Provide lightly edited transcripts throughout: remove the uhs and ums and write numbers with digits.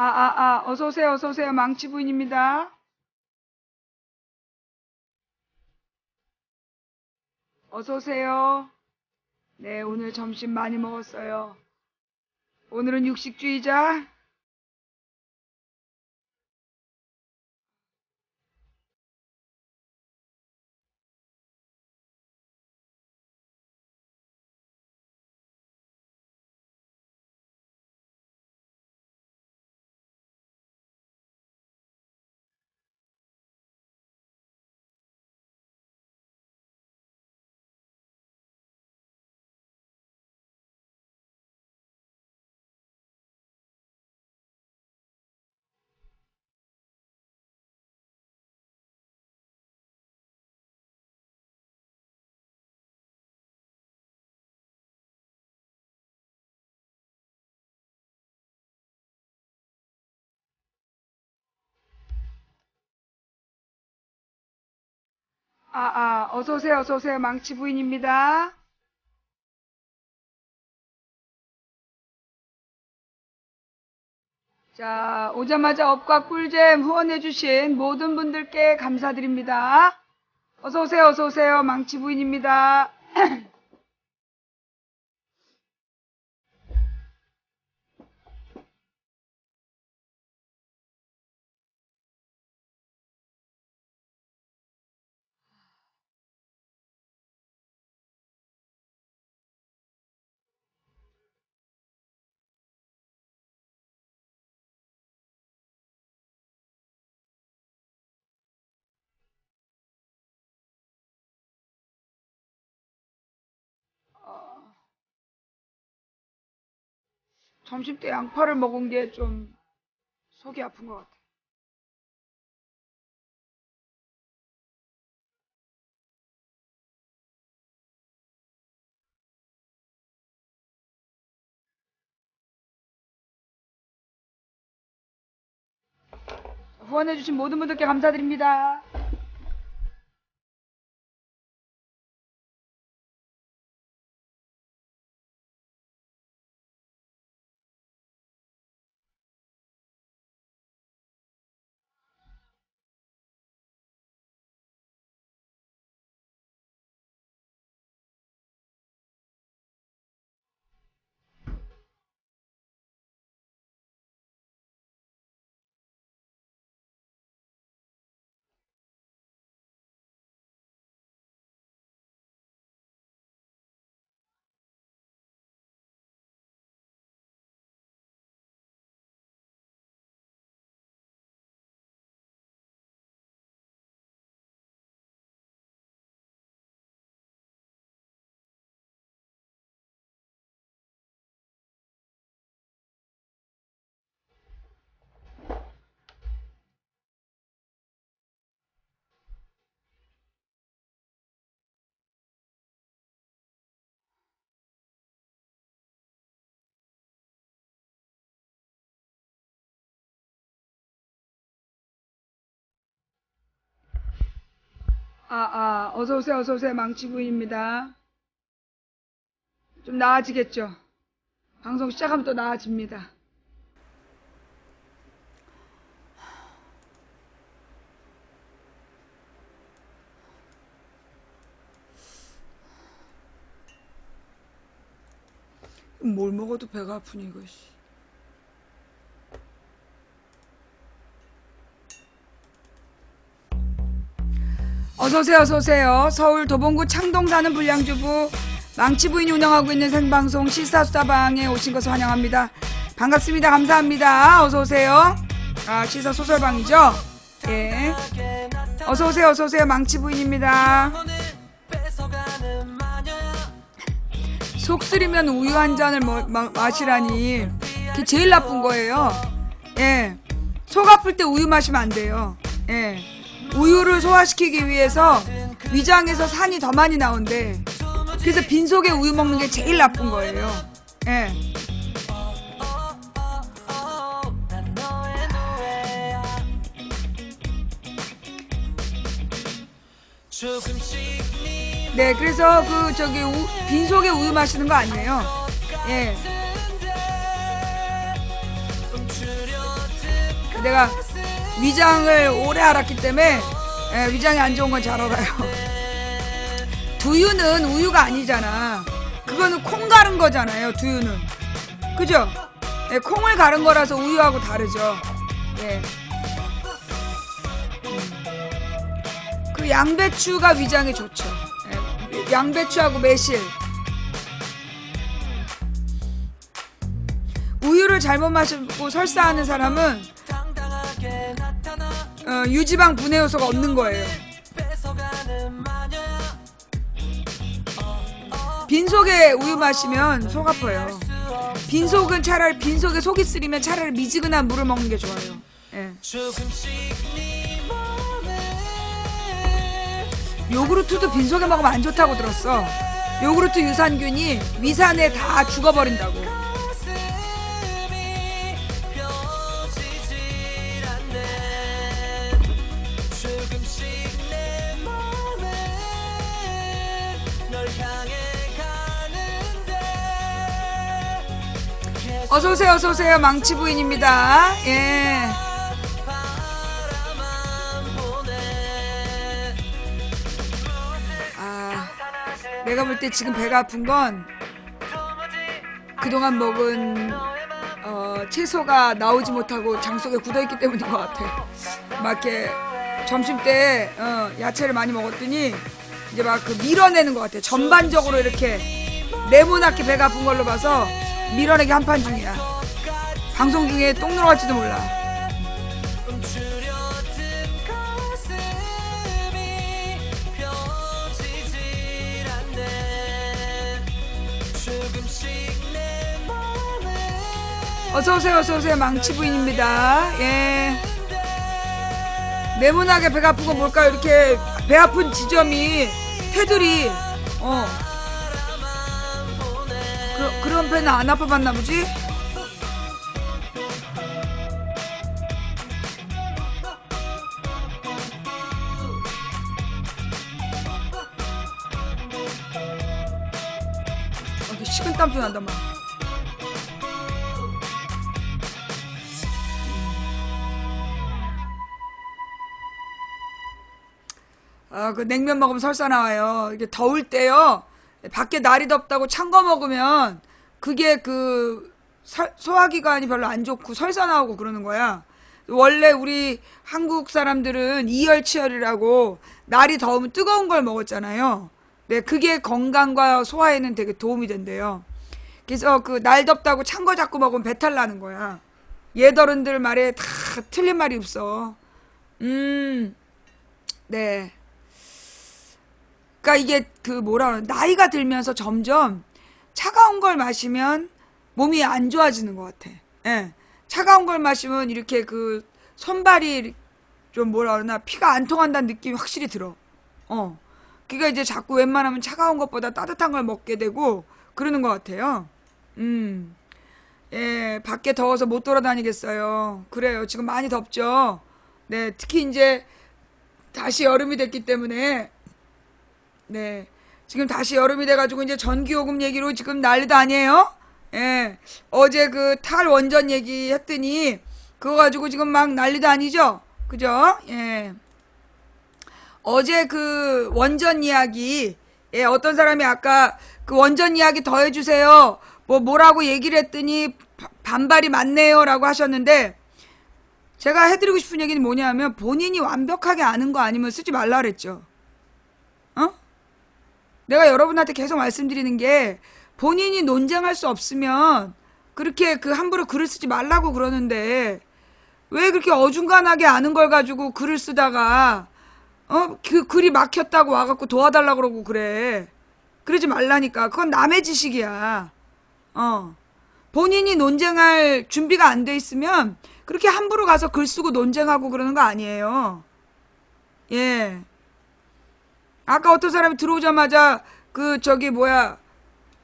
어서오세요, 어서오세요. 망치 부인입니다. 어서오세요. 네, 오늘 점심 많이 먹었어요. 오늘은 육식주의자? 어서오세요, 어서오세요. 망치 부인입니다. 자, 오자마자 업과 꿀잼 후원해주신 모든 분들께 감사드립니다. 어서오세요, 어서오세요. 망치 부인입니다. 점심 때 양파를 먹은 게 좀 속이 아픈 것 같아요. 후원해주신 모든 분들께 감사드립니다. 어서오세요, 어서오세요. 망치 부인입니다. 좀 나아지겠죠? 방송 시작하면 또 나아집니다. 뭘 먹어도 배가 아프니 이것이. 어서오세요, 어서오세요. 서울 도봉구 창동 사는 불량주부 망치 부인이 운영하고 있는 생방송 시사수다방에 오신 것을 환영합니다. 반갑습니다. 감사합니다. 어서오세요. 시사소설방이죠? 예. 어서오세요, 어서오세요. 망치 부인입니다. 속 쓰리면 우유 한 잔을 마시라니. 그게 제일 나쁜 거예요. 예. 속 아플 때 우유 마시면 안 돼요. 예. 우유를 소화시키기 위해서 위장에서 산이 더 많이 나온대. 그래서 빈속에 우유 먹는 게 제일 나쁜 거예요. 예. 네, 그래서 빈속에 우유 마시는 거 아니에요. 예. 내가 위장을 오래 앓았기 때문에 위장이 안 좋은 건 잘 알아요. 두유는 우유가 아니잖아. 그거는 콩 갈은 거잖아요. 두유는 그죠? 콩을 갈은 거라서 우유하고 다르죠. 예. 그 양배추가 위장에 좋죠. 양배추하고 매실. 우유를 잘못 마시고 설사하는 사람은 유지방 분해 요소가 없는 거예요. 빈속에 우유 마시면 속 아파요. 빈속은 차라리 빈속에 속이 쓰리면 차라리 미지근한 물을 먹는 게 좋아요. 예. 요구르트도 빈속에 먹으면 안 좋다고 들었어. 요구르트 유산균이 위산에 다 죽어버린다고. 어서오세요, 어서오세요. 망치부인입니다. 예. 내가 볼 때 지금 배가 아픈 건 그동안 먹은 채소가 나오지 못하고 장 속에 굳어있기 때문인 것 같아. 막 이렇게 점심때 야채를 많이 먹었더니 이제 막 그 밀어내는 것 같아. 전반적으로 이렇게 네모나게 배가 아픈 걸로 봐서 밀어내기 한판 중이야. 방송 중에 똥 늘어갈지도 몰라. 어서오세요, 어서오세요. 망치부인입니다. 예. 네모나게 배가 아픈 건 뭘까요? 이렇게 배 아픈 지점이 테두리 그런 배는 안 아파봤나 보지? 식은땀도 난단 말이야. 그 냉면 먹으면 설사 나와요. 이게 더울 때요. 밖에 날이 덥다고 찬 거 먹으면 그게 그 소화기관이 별로 안 좋고 설사 나오고 그러는 거야. 원래 우리 한국 사람들은 이열치열이라고 날이 더우면 뜨거운 걸 먹었잖아요. 네, 그게 건강과 소화에는 되게 도움이 된대요. 그래서 그 날 덥다고 찬 거 자꾸 먹으면 배탈 나는 거야. 얘들은들 말에 다 틀린 말이 없어. 네. 그러니까 이게 그 뭐라 그러나 나이가 들면서 점점 차가운 걸 마시면 몸이 안 좋아지는 것 같아. 예. 차가운 걸 마시면 이렇게 그 손발이 좀 뭐라 그러나 피가 안 통한다는 느낌이 확실히 들어. 그러니까 이제 자꾸 웬만하면 차가운 것보다 따뜻한 걸 먹게 되고 그러는 것 같아요. 예, 밖에 더워서 못 돌아다니겠어요. 그래요. 지금 많이 덥죠. 네, 특히 이제 다시 여름이 됐기 때문에 네, 지금 다시 여름이 돼가지고 이제 전기요금 얘기로 지금 난리도 아니에요? 예, 어제 그 탈원전 얘기 했더니 그거 가지고 지금 막 난리도 아니죠? 그죠? 예. 어제 그 원전 이야기, 예, 어떤 사람이 아까 그 원전 이야기 더 해주세요. 뭐라고 얘기를 했더니 반발이 많네요. 라고 하셨는데, 제가 해드리고 싶은 얘기는 뭐냐면, 본인이 완벽하게 아는 거 아니면 쓰지 말라 그랬죠. 내가 여러분한테 계속 말씀드리는 게, 본인이 논쟁할 수 없으면, 그렇게 그 함부로 글을 쓰지 말라고 그러는데, 왜 그렇게 어중간하게 아는 걸 가지고 글을 쓰다가, 그 글이 막혔다고 와갖고 도와달라 그러고 그래. 그러지 말라니까. 그건 남의 지식이야. 본인이 논쟁할 준비가 안 돼 있으면 그렇게 함부로 가서 글 쓰고 논쟁하고 그러는 거 아니에요. 예. 아까 어떤 사람이 들어오자마자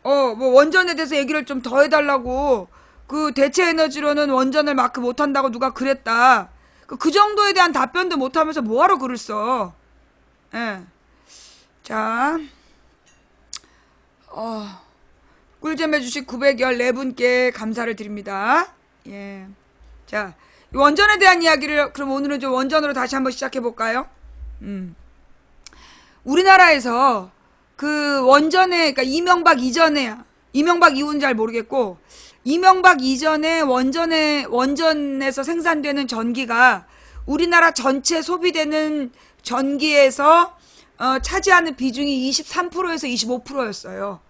뭐 원전에 대해서 얘기를 좀 더 해달라고 그 대체 에너지로는 원전을 마크 못한다고 누가 그랬다. 그 정도에 대한 답변도 못하면서 뭐하러 글을 써. 예. 자, 꿀잼 해주신 914분께 감사를 드립니다. 예. 자, 원전에 대한 이야기를 그럼 오늘은 좀 원전으로 다시 한번 시작해 볼까요? 우리나라에서 그 원전에, 그러니까 이명박 이전에, 이명박 이후는 잘 모르겠고, 이명박 이전에 원전에서 생산되는 전기가 우리나라 전체 소비되는 전기에서 차지하는 비중이 23%에서 25%였어요.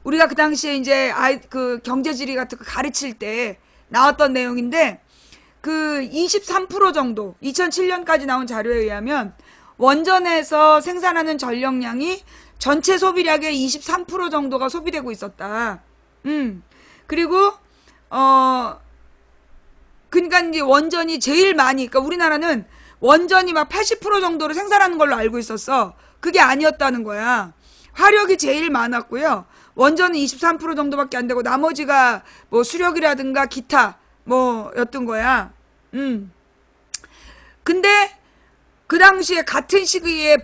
우리가 그 당시에 이제 그 경제지리 같은 거 가르칠 때 나왔던 내용인데, 그 23% 정도, 2007년까지 나온 자료에 의하면 원전에서 생산하는 전력량이 전체 소비량의 23% 정도가 소비되고 있었다. 그리고 그러니까 이제 원전이 제일 많이, 그러니까 우리나라는 원전이 막 80% 정도로 생산하는 걸로 알고 있었어. 그게 아니었다는 거야. 화력이 제일 많았고요. 원전은 23% 정도밖에 안 되고 나머지가 뭐 수력이라든가 기타 뭐였던 거야. 근데 그 당시에 같은 시기에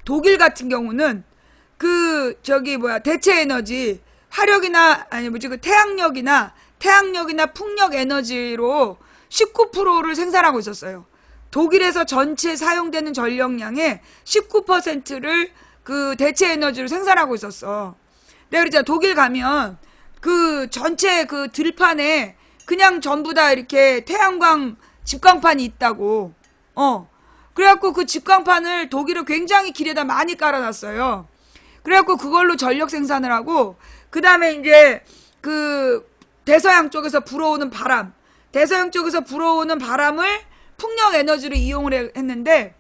독일 같은 경우는 그 저기 뭐야 대체 에너지 화력이나 아니 뭐지 그 태양력이나 풍력 에너지로 19%를 생산하고 있었어요. 독일에서 전체 사용되는 전력량의 19%를 그 대체 에너지로 생산하고 있었어. 내가 그랬잖아. 독일 가면 그 전체 그 들판에 그냥 전부 다 이렇게 태양광 집광판이 있다고. 그래갖고 그 집광판을 독일은 굉장히 길에다 많이 깔아놨어요. 그래갖고 그걸로 전력 생산을 하고, 그 다음에 이제 그 대서양 쪽에서 불어오는 바람, 대서양 쪽에서 불어오는 바람을 풍력 에너지로 이용을 했는데,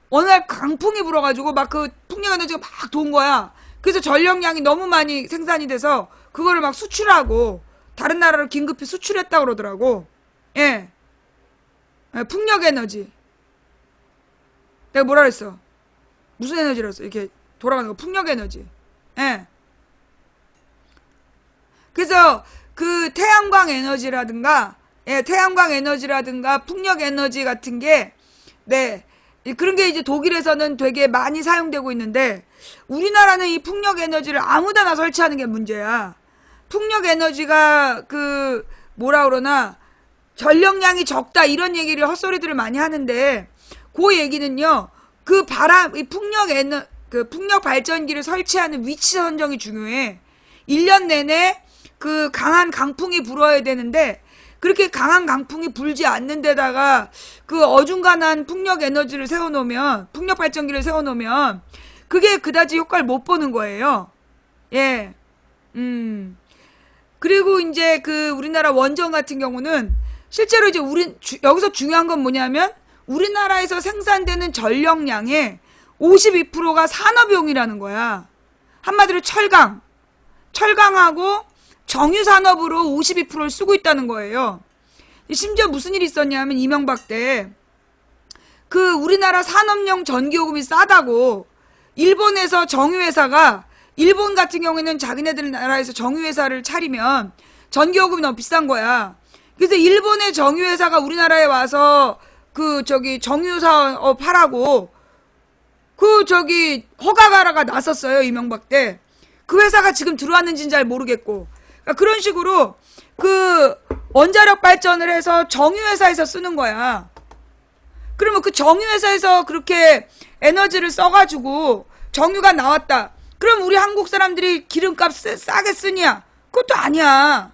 어느 날 강풍이 불어가지고 막 그 풍력 에너지가 막 돈 거야. 그래서 전력량이 너무 많이 생산이 돼서 그거를 막 수출하고 다른 나라로 긴급히 수출했다고 그러더라고. 예. 풍력 에너지. 내가 뭐라 그랬어? 무슨 에너지랬어? 이렇게 돌아가는 거. 풍력 에너지. 예. 그래서 그 태양광 에너지라든가, 예, 태양광 에너지라든가 풍력 에너지 같은 게, 네. 그런 게 이제 독일에서는 되게 많이 사용되고 있는데, 우리나라는 이 풍력 에너지를 아무데나 설치하는 게 문제야. 풍력 에너지가 그 뭐라 그러나 전력량이 적다 이런 얘기를 헛소리들을 많이 하는데, 그 얘기는요. 그 바람 이 풍력 발전기를 설치하는 위치 선정이 중요해. 1년 내내 그 강한 강풍이 불어야 되는데 그렇게 강한 강풍이 불지 않는 데다가 그 어중간한 풍력 에너지를 세워놓으면, 풍력 발전기를 세워놓으면 그게 그다지 효과를 못 보는 거예요. 예. 그리고 이제 그 우리나라 원전 같은 경우는 실제로 이제 여기서 중요한 건 뭐냐면 우리나라에서 생산되는 전력량의 52%가 산업용이라는 거야. 한마디로 철강하고 정유산업으로 52%를 쓰고 있다는 거예요. 심지어 무슨 일이 있었냐면 이명박 때 그 우리나라 산업용 전기요금이 싸다고 일본에서 정유회사가, 일본 같은 경우에는 자기네들 나라에서 정유회사를 차리면 전기요금이 너무 비싼 거야. 그래서 일본의 정유회사가 우리나라에 와서 그 저기 정유사업 하라고 그 저기 허가가라가 났었어요. 이명박 때. 그 회사가 지금 들어왔는지는 잘 모르겠고. 그러니까 그런 식으로 그 원자력 발전을 해서 정유회사에서 쓰는 거야. 그러면 그 정유회사에서 그렇게 에너지를 써가지고 정유가 나왔다. 그럼 우리 한국 사람들이 기름값 싸게 쓰냐? 그것도 아니야.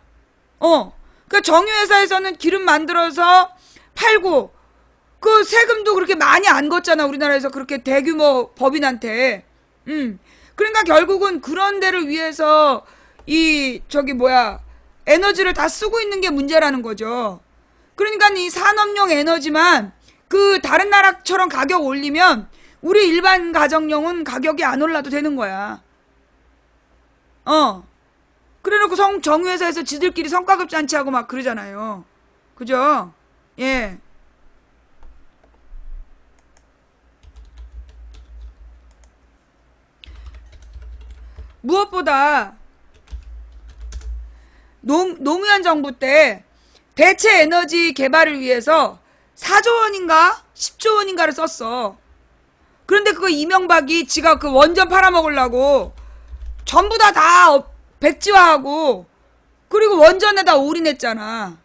그러니까 정유회사에서는 기름 만들어서 팔고 그 세금도 그렇게 많이 안 걷잖아. 우리나라에서 그렇게 대규모 법인한테. 그러니까 결국은 그런 데를 위해서 이 저기 뭐야 에너지를 다 쓰고 있는 게 문제라는 거죠. 그러니까 이 산업용 에너지만 그 다른 나라처럼 가격 올리면 우리 일반 가정용은 가격이 안 올라도 되는 거야. 그래놓고 정유회사에서 지들끼리 성과급 잔치하고 막 그러잖아요. 그죠? 예. 무엇보다 노무현 정부 때 대체 에너지 개발을 위해서 4조 원인가 10조 원인가를 썼어. 그런데 그거 이명박이 지가 그 원전 팔아먹으려고 전부 다 백지화하고 그리고 원전에다 올인했잖아.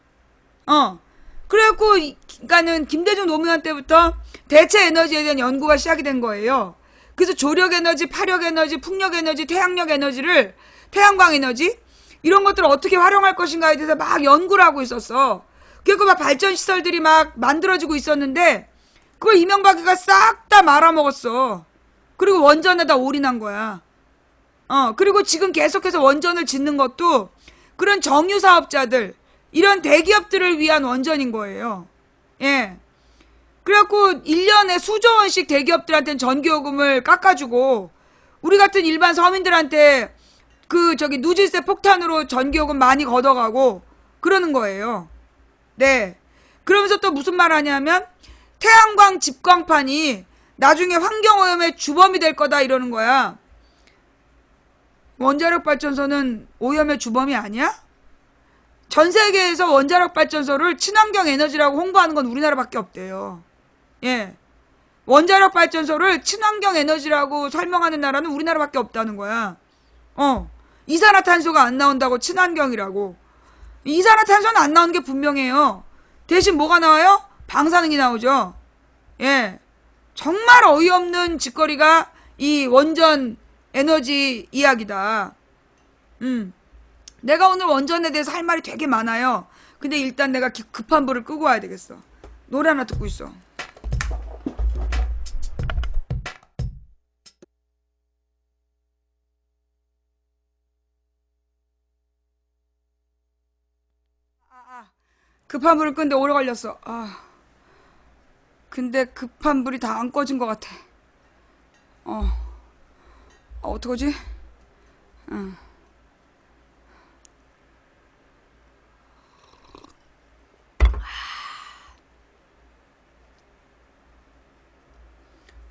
그래갖고 그러니까는 김대중 노무현 때부터 대체 에너지에 대한 연구가 시작이 된 거예요. 그래서 조력 에너지, 파력 에너지, 풍력 에너지, 태양력 에너지를 태양광 에너지 이런 것들을 어떻게 활용할 것인가에 대해서 막 연구를 하고 있었어. 그리고 막 발전 시설들이 막 만들어지고 있었는데 그걸 이명박이가 싹 다 말아먹었어. 그리고 원전에다 올인한 거야. 그리고 지금 계속해서 원전을 짓는 것도 그런 정유 사업자들, 이런 대기업들을 위한 원전인 거예요. 예. 그래갖고 1년에 수조 원씩 대기업들한테는 전기요금을 깎아주고 우리 같은 일반 서민들한테 누질세 폭탄으로 전기요금 많이 걷어가고 그러는 거예요. 네. 그러면서 또 무슨 말 하냐면 태양광 집광판이 나중에 환경오염의 주범이 될 거다 이러는 거야. 원자력 발전소는 오염의 주범이 아니야? 전 세계에서 원자력 발전소를 친환경 에너지라고 홍보하는 건 우리나라밖에 없대요. 예. 원자력 발전소를 친환경 에너지라고 설명하는 나라는 우리나라밖에 없다는 거야. 이산화탄소가 안 나온다고 친환경이라고. 이산화탄소는 안 나오는 게 분명해요. 대신 뭐가 나와요? 방사능이 나오죠. 예. 정말 어이없는 짓거리가 이 원전 에너지 이야기다. 내가 오늘 원전에 대해서 할 말이 되게 많아요. 근데 일단 내가 급한 불을 끄고 와야 되겠어. 노래 하나 듣고 있어. 급한 불을 끄는데 오래 걸렸어. 근데 급한 불이 다 안 꺼진 것 같아. 어떡하지?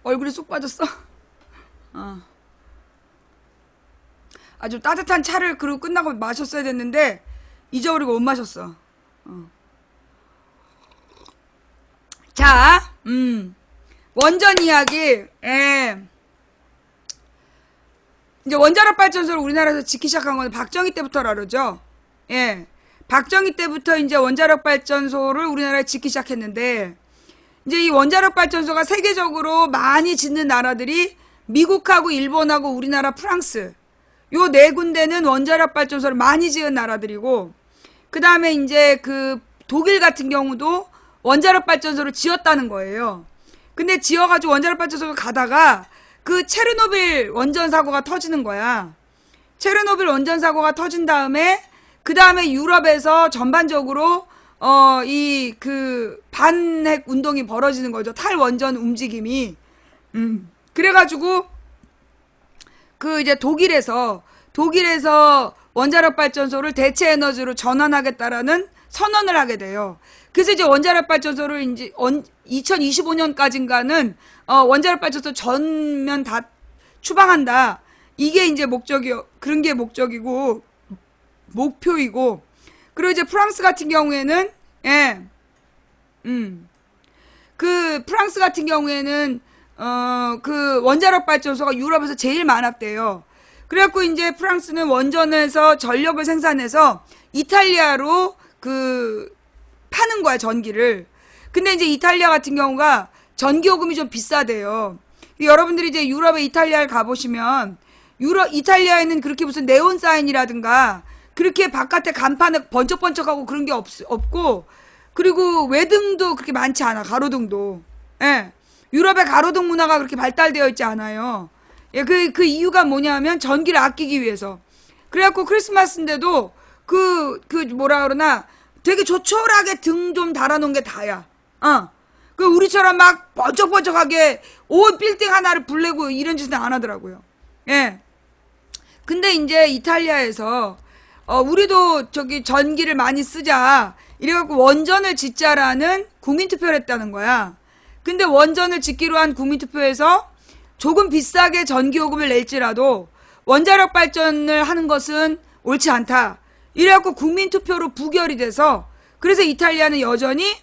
얼굴이 쑥 빠졌어. 아주 따뜻한 차를 그러고 끝나고 마셨어야 됐는데 잊어버리고 못 마셨어. 자, 원전 이야기. 예. 이제 원자력 발전소를 우리나라에서 짓기 시작한 건 박정희 때부터라 그러죠. 예. 박정희 때부터 이제 원자력 발전소를 우리나라에 짓기 시작했는데, 이제 이 원자력 발전소가 세계적으로 많이 짓는 나라들이 미국하고 일본하고 우리나라, 프랑스. 요 네 군데는 원자력 발전소를 많이 지은 나라들이고, 그 다음에 이제 독일 같은 경우도 원자력 발전소를 지었다는 거예요. 근데 지어가지고 원자력 발전소를 가다가 체르노빌 원전 사고가 터지는 거야. 체르노빌 원전 사고가 터진 다음에 그 다음에 유럽에서 전반적으로 반핵 운동이 벌어지는 거죠. 탈원전 움직임이. 그래가지고 이제 독일에서 원자력 발전소를 대체 에너지로 전환하겠다라는 선언을 하게 돼요. 그래서 이제 원자력 발전소를 이제 2025년까지인가는 원자력 발전소 전면 다 추방한다. 이게 이제 그런 게 목적이고 목표이고. 그리고 이제 프랑스 같은 경우에는 프랑스 같은 경우에는 원자력 발전소가 유럽에서 제일 많았대요. 그래갖고 이제 프랑스는 원전에서 전력을 생산해서 이탈리아로 파는 거야, 전기를. 근데 이제 이탈리아 같은 경우가 전기요금이 좀 비싸대요. 여러분들이 이제 유럽에 이탈리아를 가보시면, 이탈리아에는 그렇게 무슨 네온 사인이라든가, 그렇게 바깥에 간판에 번쩍번쩍하고 그런 게 없고, 그리고 외등도 그렇게 많지 않아, 가로등도. 예. 유럽의 가로등 문화가 그렇게 발달되어 있지 않아요. 예, 그 이유가 뭐냐면 전기를 아끼기 위해서. 그래갖고 크리스마스인데도 뭐라 그러나, 되게 조촐하게 등 좀 달아놓은 게 다야. 우리처럼 막 번쩍번쩍하게 온 빌딩 하나를 불내고 이런 짓은 안 하더라고요. 예. 근데 이제 이탈리아에서, 우리도 전기를 많이 쓰자. 이래갖고 원전을 짓자라는 국민투표를 했다는 거야. 근데 원전을 짓기로 한 국민투표에서 조금 비싸게 전기요금을 낼지라도 원자력 발전을 하는 것은 옳지 않다. 이래갖고 국민투표로 부결이 돼서, 그래서 이탈리아는 여전히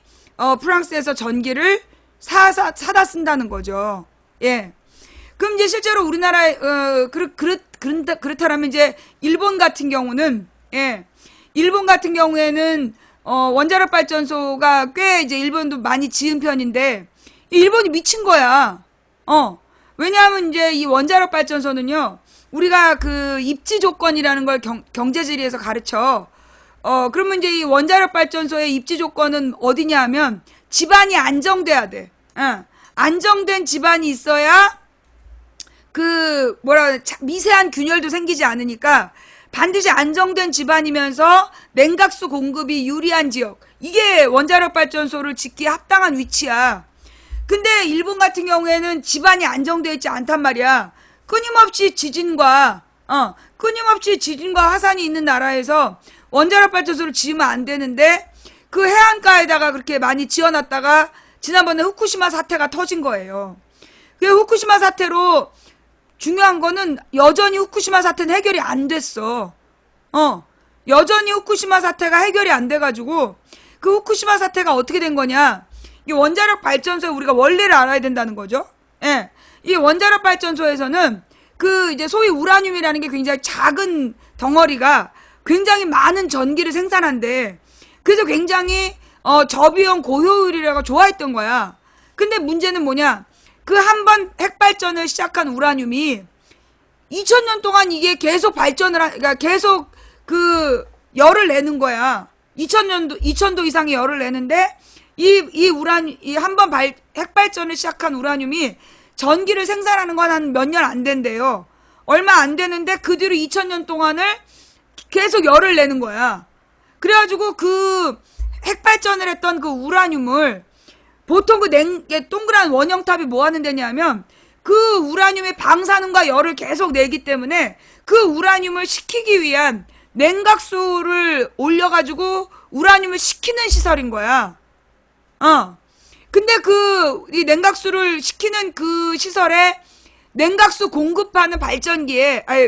프랑스에서 전기를 사다 쓴다는 거죠. 예. 그럼 이제 실제로 우리나라에 그렇다라면 이제 일본 같은 경우는, 예, 일본 같은 경우에는 원자력 발전소가 꽤 이제 일본도 많이 지은 편인데, 일본이 미친 거야. 왜냐하면 이제 이 원자력 발전소는요, 우리가 그 입지 조건이라는 걸 경제지리에서 가르쳐. 그러면 이제 이 원자력 발전소의 입지 조건은 어디냐 하면, 집안이 안정돼야 돼. 안정된 집안이 있어야 미세한 균열도 생기지 않으니까 반드시 안정된 집안이면서 냉각수 공급이 유리한 지역. 이게 원자력 발전소를 짓기에 합당한 위치야. 근데 일본 같은 경우에는 집안이 안정되어 있지 않단 말이야. 끊임없이 지진과 화산이 있는 나라에서 원자력 발전소를 지으면 안 되는데, 그 해안가에다가 그렇게 많이 지어놨다가 지난번에 후쿠시마 사태가 터진 거예요. 그 후쿠시마 사태로 중요한 거는 여전히 후쿠시마 사태는 해결이 안 됐어. 여전히 후쿠시마 사태가 해결이 안 돼가지고, 그 후쿠시마 사태가 어떻게 된 거냐. 이 원자력 발전소의 우리가 원리를 알아야 된다는 거죠. 예. 이 원자력 발전소에서는 그 이제 소위 우라늄이라는 게 굉장히 작은 덩어리가 굉장히 많은 전기를 생산한대. 그래서 굉장히 저비용 고효율이라고 좋아했던 거야. 근데 문제는 뭐냐? 그 한 번 핵발전을 시작한 우라늄이 2000년 동안 이게 계속 그러니까 계속 그 열을 내는 거야. 2000도 이상의 열을 내는데, 이 한 번 핵발전을 시작한 우라늄이 전기를 생산하는 건 한 몇 년 안 된대요. 얼마 안 되는데 그 뒤로 2000년 동안을 계속 열을 내는 거야. 그래가지고 그 핵발전을 했던 그 우라늄을 보통 그 동그란 원형탑이 뭐 하는 데냐면, 그 우라늄의 방사능과 열을 계속 내기 때문에 그 우라늄을 식히기 위한 냉각수를 올려가지고 우라늄을 식히는 시설인 거야. 근데 이 냉각수를 식히는 그 시설에 냉각수 공급하는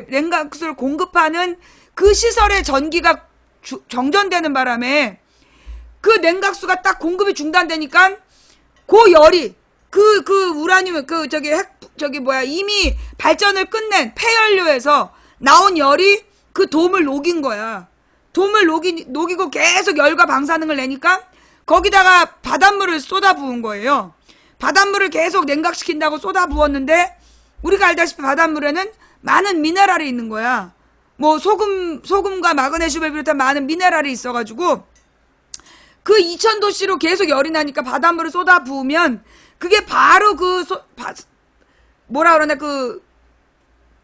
냉각수를 공급하는 그 시설의 전기가 정전되는 바람에 그 냉각수가 딱 공급이 중단되니까 그 열이 그 우라늄 이미 발전을 끝낸 폐연료에서 나온 열이 그 돔을 녹인 거야. 돔을 녹이고 계속 열과 방사능을 내니까 거기다가 바닷물을 쏟아 부은 거예요. 바닷물을 계속 냉각시킨다고 쏟아 부었는데, 우리가 알다시피 바닷물에는 많은 미네랄이 있는 거야. 뭐 소금과 마그네슘을 비롯한 많은 미네랄이 있어가지고, 그 2000도씨로 계속 열이 나니까 바닷물을 쏟아 부으면 그게 바로 그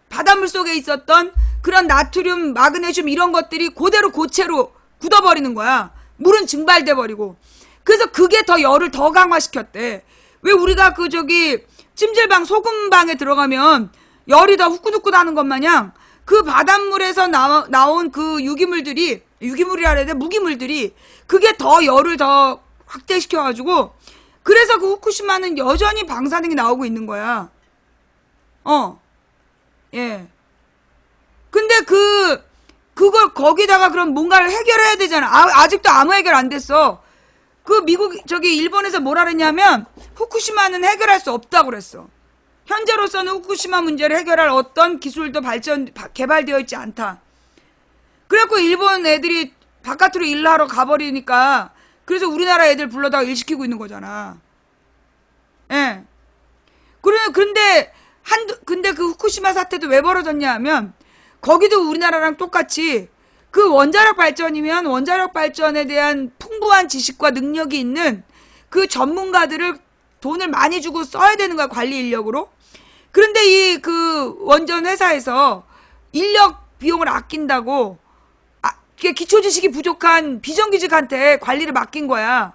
바닷물 속에 있었던 그런 나트륨, 마그네슘 이런 것들이 그대로 고체로 굳어버리는 거야. 물은 증발돼 버리고. 그래서 그게 더 열을 더 강화시켰대. 왜 우리가 찜질방 소금방에 들어가면 열이 더 후끈후끈 하는 것 마냥, 그 바닷물에서 나온 그 유기물이라 해야 돼? 무기물들이 그게 더 열을 더 확대시켜가지고, 그래서 그 후쿠시마는 여전히 방사능이 나오고 있는 거야. 예. 근데 그걸 거기다가 그럼 뭔가를 해결해야 되잖아. 아직도 아무 해결 안 됐어. 일본에서 뭐라 그랬냐면, 후쿠시마는 해결할 수 없다고 그랬어. 현재로서는 후쿠시마 문제를 해결할 어떤 기술도 개발되어 있지 않다. 그래갖고 일본 애들이 바깥으로 일하러 가버리니까, 그래서 우리나라 애들 불러다가 일 시키고 있는 거잖아. 예. 근데 그 후쿠시마 사태도 왜 벌어졌냐 하면, 거기도 우리나라랑 똑같이 그 원자력 발전이면 원자력 발전에 대한 풍부한 지식과 능력이 있는 그 전문가들을 돈을 많이 주고 써야 되는 거야, 관리 인력으로. 그런데 그 원전 회사에서 인력 비용을 아낀다고 기초 지식이 부족한 비정규직한테 관리를 맡긴 거야.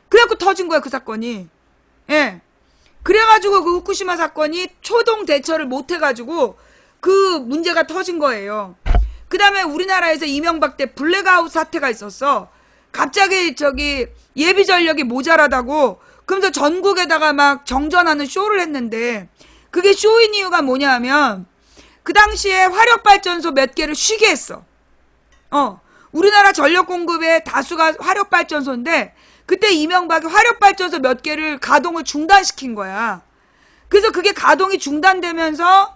그래갖고 터진 거야, 그 사건이. 예. 그래가지고 그 후쿠시마 사건이 초동 대처를 못 해가지고 그 문제가 터진 거예요. 그 다음에 우리나라에서 이명박 때 블랙아웃 사태가 있었어. 갑자기 예비 전력이 모자라다고, 그러면서 전국에다가 막 정전하는 쇼를 했는데, 그게 쇼인 이유가 뭐냐 하면, 그 당시에 화력발전소 몇 개를 쉬게 했어. 우리나라 전력 공급의 다수가 화력발전소인데, 그때 이명박이 화력발전소 몇 개를 가동을 중단시킨 거야. 그래서 그게 가동이 중단되면서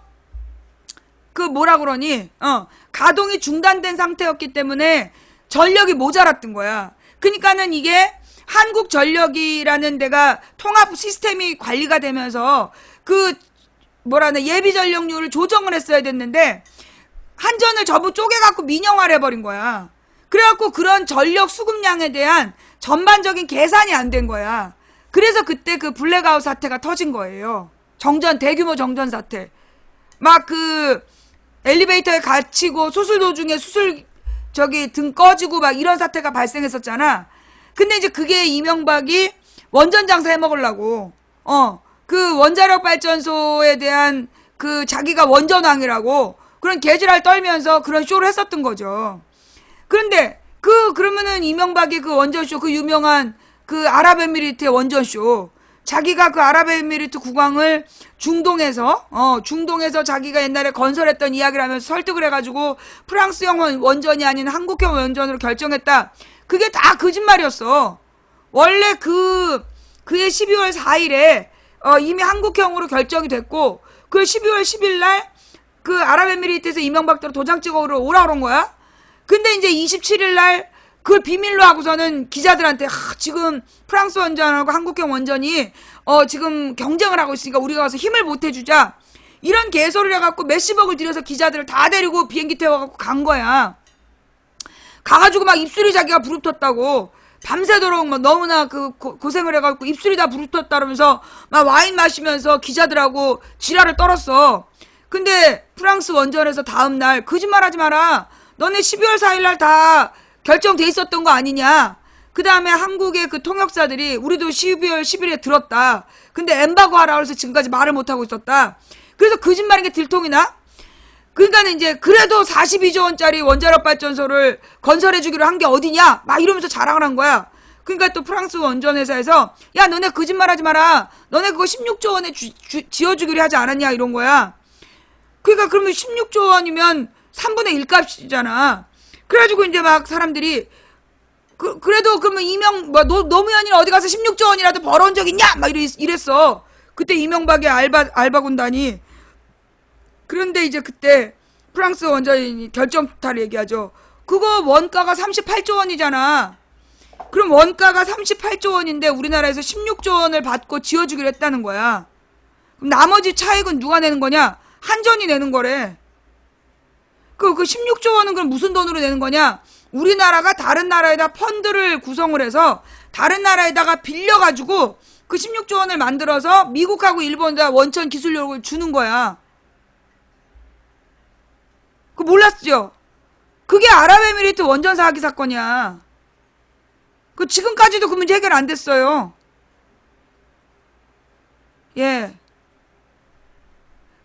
가동이 중단된 상태였기 때문에 전력이 모자랐던 거야. 그러니까는 이게 한국전력이라는 데가 통합 시스템이 관리가 되면서 그 뭐라나 예비 전력률을 조정을 했어야 됐는데 한전을 전부 쪼개갖고 민영화를 해버린 거야. 그래갖고 그런 전력 수급량에 대한 전반적인 계산이 안 된 거야. 그래서 그때 그 블랙아웃 사태가 터진 거예요. 대규모 정전 사태. 막 그 엘리베이터에 갇히고 수술 도중에 등 꺼지고 막 이런 사태가 발생했었잖아. 근데 이제 그게 이명박이 원전 장사 해먹으려고 그 원자력 발전소에 대한 그 자기가 원전왕이라고 그런 개지랄 떨면서 그런 쇼를 했었던 거죠. 그런데 그러면은 이명박이 그 원전쇼, 그 유명한 그 아랍에미리트의 원전쇼, 자기가 그 아랍에미리트 국왕을 중동에서 자기가 옛날에 건설했던 이야기를 하면서 설득을 해가지고 프랑스형 원전이 아닌 한국형 원전으로 결정했다. 그게 다 거짓말이었어. 원래 그해 12월 4일에 이미 한국형으로 결정이 됐고 그 12월 10일 날 그 아랍에미리트에서 이명박대로 도장 찍어오러 오라 그런 거야. 근데 이제 27일 날 그걸 비밀로 하고서는 기자들한테 지금 프랑스 원전하고 한국형 원전이 지금 경쟁을 하고 있으니까 우리가 가서 힘을 보태주자. 이런 개소리를 해갖고 몇십억을 들여서 기자들을 다 데리고 비행기 태워갖고 간 거야. 가가지고 막 입술이 자기가 부릅떴다고. 밤새도록 막 너무나 고생을 해갖고 입술이 다 부릅떴다면서 막 와인 마시면서 기자들하고 지랄을 떨었어. 근데 프랑스 원전에서 다음날 거짓말 하지 마라. 너네 12월 4일날 다 결정돼 있었던 거 아니냐. 그 다음에 한국의 그 통역사들이 우리도 12월 10일에 들었다. 근데 엠바고 하라 그래서 지금까지 말을 못하고 있었다. 그래서 거짓말인 게 들통이나? 그러니까는 이제 그래도 42조 원짜리 원자력 발전소를 건설해주기로 한 게 어디냐? 막 이러면서 자랑을 한 거야. 그러니까 또 프랑스 원전회사에서 야 너네 거짓말 하지 마라. 너네 그거 16조 원에 지어주기로 하지 않았냐 이런 거야. 그러니까 그러면 16조 원이면 3분의 1 값이잖아. 그래가지고 이제 막 사람들이 그래도 그러면 노무현이는 어디 가서 16조 원이라도 벌어온 적 있냐? 막 이랬어. 그때 이명박의 알바 군단이. 그런데 이제 그때 프랑스 원전이 결정타를 얘기하죠. 그거 원가가 38조 원이잖아. 그럼 원가가 38조 원인데 우리나라에서 16조 원을 받고 지어주기로 했다는 거야. 그럼 나머지 차익은 누가 내는 거냐? 한전이 내는 거래. 그 16조 원은 그럼 무슨 돈으로 내는 거냐? 우리나라가 다른 나라에다 펀드를 구성을 해서 다른 나라에다가 빌려가지고 그 16조 원을 만들어서 미국하고 일본에다 원천 기술력을 주는 거야. 그거 몰랐죠? 그게 아랍에미리트 원전 사기 사건이야. 그 지금까지도 그 문제 해결 안 됐어요. 예.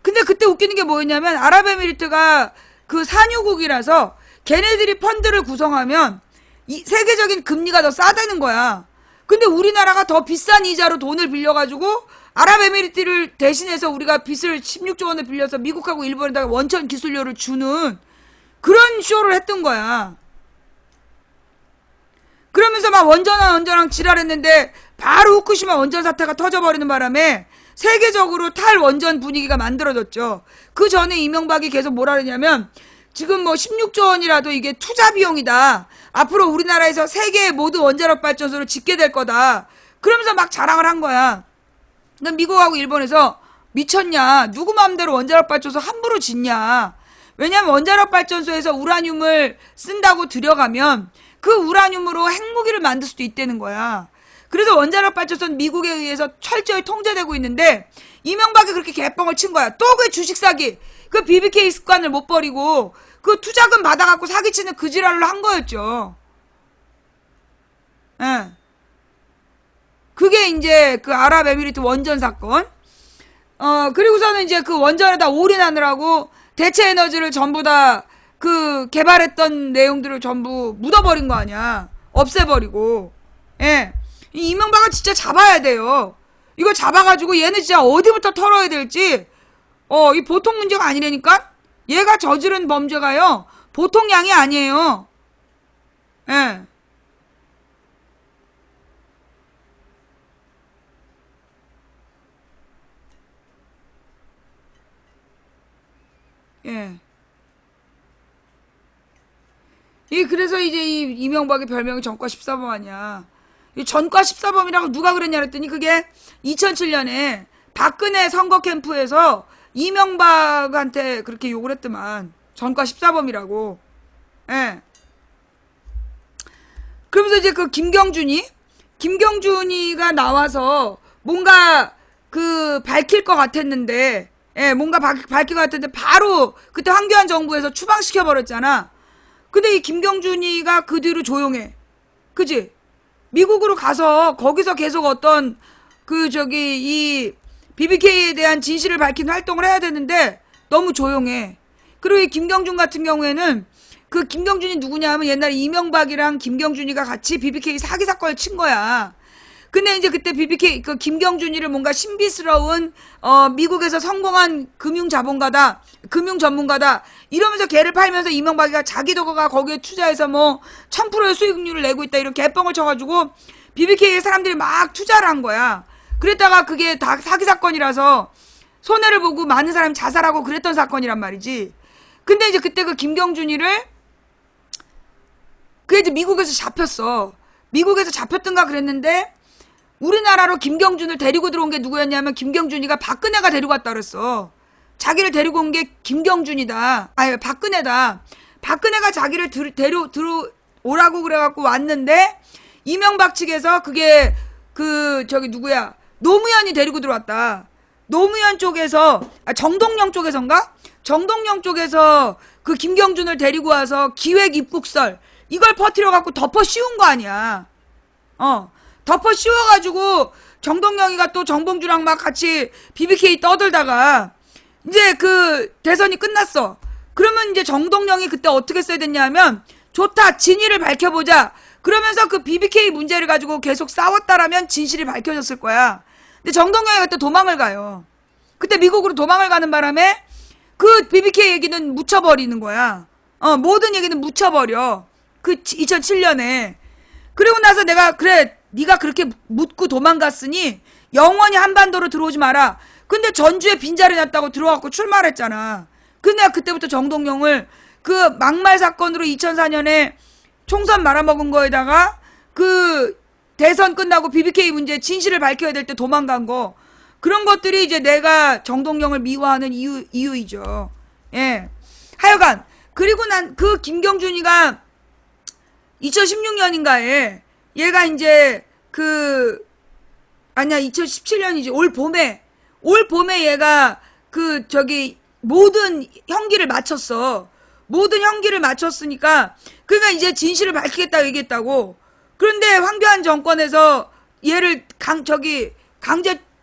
근데 그때 웃기는 게 뭐였냐면 아랍에미리트가 그 산유국이라서 걔네들이 펀드를 구성하면 세계적인 금리가 더 싸다는 거야. 근데 우리나라가 더 비싼 이자로 돈을 빌려가지고 아랍에미리트를 대신해서 우리가 빚을 16조 원을 빌려서 미국하고 일본에다가 원천 기술료를 주는 그런 쇼를 했던 거야. 그러면서 막 원전왕 지랄했는데 바로 후쿠시마 원전 사태가 터져버리는 바람에 세계적으로 탈원전 분위기가 만들어졌죠. 그 전에 이명박이 계속 뭐라 그러냐면 지금 뭐 16조 원이라도 이게 투자 비용이다. 앞으로 우리나라에서 세계의 모든 원자력 발전소를 짓게 될 거다. 그러면서 막 자랑을 한 거야. 근데 미국하고 일본에서 미쳤냐. 누구 마음대로 원자력 발전소 함부로 짓냐. 왜냐면 원자력 발전소에서 우라늄을 쓴다고 들여가면 그 우라늄으로 핵무기를 만들 수도 있다는 거야. 그래서 원자력 발전소는 미국에 의해서 철저히 통제되고 있는데 이명박이 그렇게 개뻥을 친 거야. 또 그 주식 사기, 그 BBK 습관을 못 버리고 그 투자금 받아갖고 사기치는 그 지랄로 한 거였죠. 예. 그게 이제 그 아랍에미리트 원전 사건. 그리고서는 이제 그 원전에다 올인하느라고 대체 에너지를 전부 다 그 개발했던 내용들을 전부 묻어버린 거 아니야. 없애버리고. 예. 이명박은 진짜 잡아야 돼요. 이거 잡아가지고 얘는 진짜 어디부터 털어야 될지, 이 보통 문제가 아니라니까? 얘가 저지른 범죄가요, 보통 양이 아니에요. 예. 예. 그래서 이제 이 이명박의 별명이 전과 14범 아니야. 이 전과 14범이라고 누가 그랬냐 그랬더니 그게 2007년에 박근혜 선거 캠프에서 이명박한테 그렇게 욕을 했더만. 전과 14범이라고. 예. 그러면서 이제 그 김경준이가 나와서 뭔가 밝힐 것 같았는데, 예, 뭔가 밝힐 것 같았는데 바로 그때 황교안 정부에서 추방시켜버렸잖아. 근데 이 김경준이가 그 뒤로 조용해. 그지? 미국으로 가서 거기서 계속 어떤 이 BBK에 대한 진실을 밝히는 활동을 해야 되는데 너무 조용해. 그리고 이 김경준 같은 경우에는 그 김경준이 누구냐 하면 옛날에 이명박이랑 김경준이가 같이 BBK 사기 사건을 친 거야. 근데 이제 그때 BBK 김경준이를 뭔가 신비스러운 미국에서 성공한 금융 전문가다 이러면서 걔를 팔면서 이명박이가 자기도가 거기에 투자해서 뭐 1000%의 수익률을 내고 있다 이런 개뻥을 쳐가지고 BBK에 사람들이 막 투자를 한 거야. 그랬다가 그게 다 사기 사건이라서 손해를 보고 많은 사람이 자살하고 그랬던 사건이란 말이지. 근데 이제 그때 그 김경준이를 그게 이제 미국에서 잡혔어. 미국에서 잡혔던가 그랬는데 우리나라로 김경준을 데리고 들어온 게 누구였냐면 김경준이가 박근혜가 데리고 왔다 그랬어. 자기를 데리고 온 게 김경준이다. 아니 박근혜다. 박근혜가 자기를 들어오라고 그래갖고 왔는데 이명박 측에서 그게 누구야 노무현이 데리고 들어왔다. 노무현 쪽에서 정동영 쪽에서인가? 정동영 쪽에서 그 김경준을 데리고 와서 기획 입국설 이걸 퍼뜨려갖고 덮어 씌운 거 아니야. 덮어 씌워가지고 정동영이가 또 정봉주랑 막 같이 BBK 떠들다가 이제 그 대선이 끝났어. 그러면 이제 정동영이 그때 어떻게 써야 됐냐면 좋다 진위를 밝혀보자. 그러면서 그 BBK 문제를 가지고 계속 싸웠다라면 진실이 밝혀졌을 거야. 근데 정동영이 그때 도망을 가요. 그때 미국으로 도망을 가는 바람에 그 BBK 얘기는 묻혀버리는 거야. 모든 얘기는 묻혀버려. 그 2007년에. 그리고 나서 내가 그래 네가 그렇게 묻고 도망갔으니 영원히 한반도로 들어오지 마라. 근데 전주에 빈자리 났다고 들어와갖고 출마를 했잖아. 근데 내가 그때부터 정동영을 그 막말 사건으로 2004년에 총선 말아먹은 거에다가 그 대선 끝나고 BBK 문제 진실을 밝혀야 될 때 도망간 거 그런 것들이 이제 내가 정동영을 미워하는 이유이죠. 예. 하여간 그리고 난 그 김경준이가 2016년인가에 얘가 이제 2017년이지 올 봄에 얘가 모든 형기를 마쳤어. 모든 형기를 마쳤으니까 그러니까 이제 진실을 밝히겠다고 얘기했다고. 그런데 황교안 정권에서 얘를 강제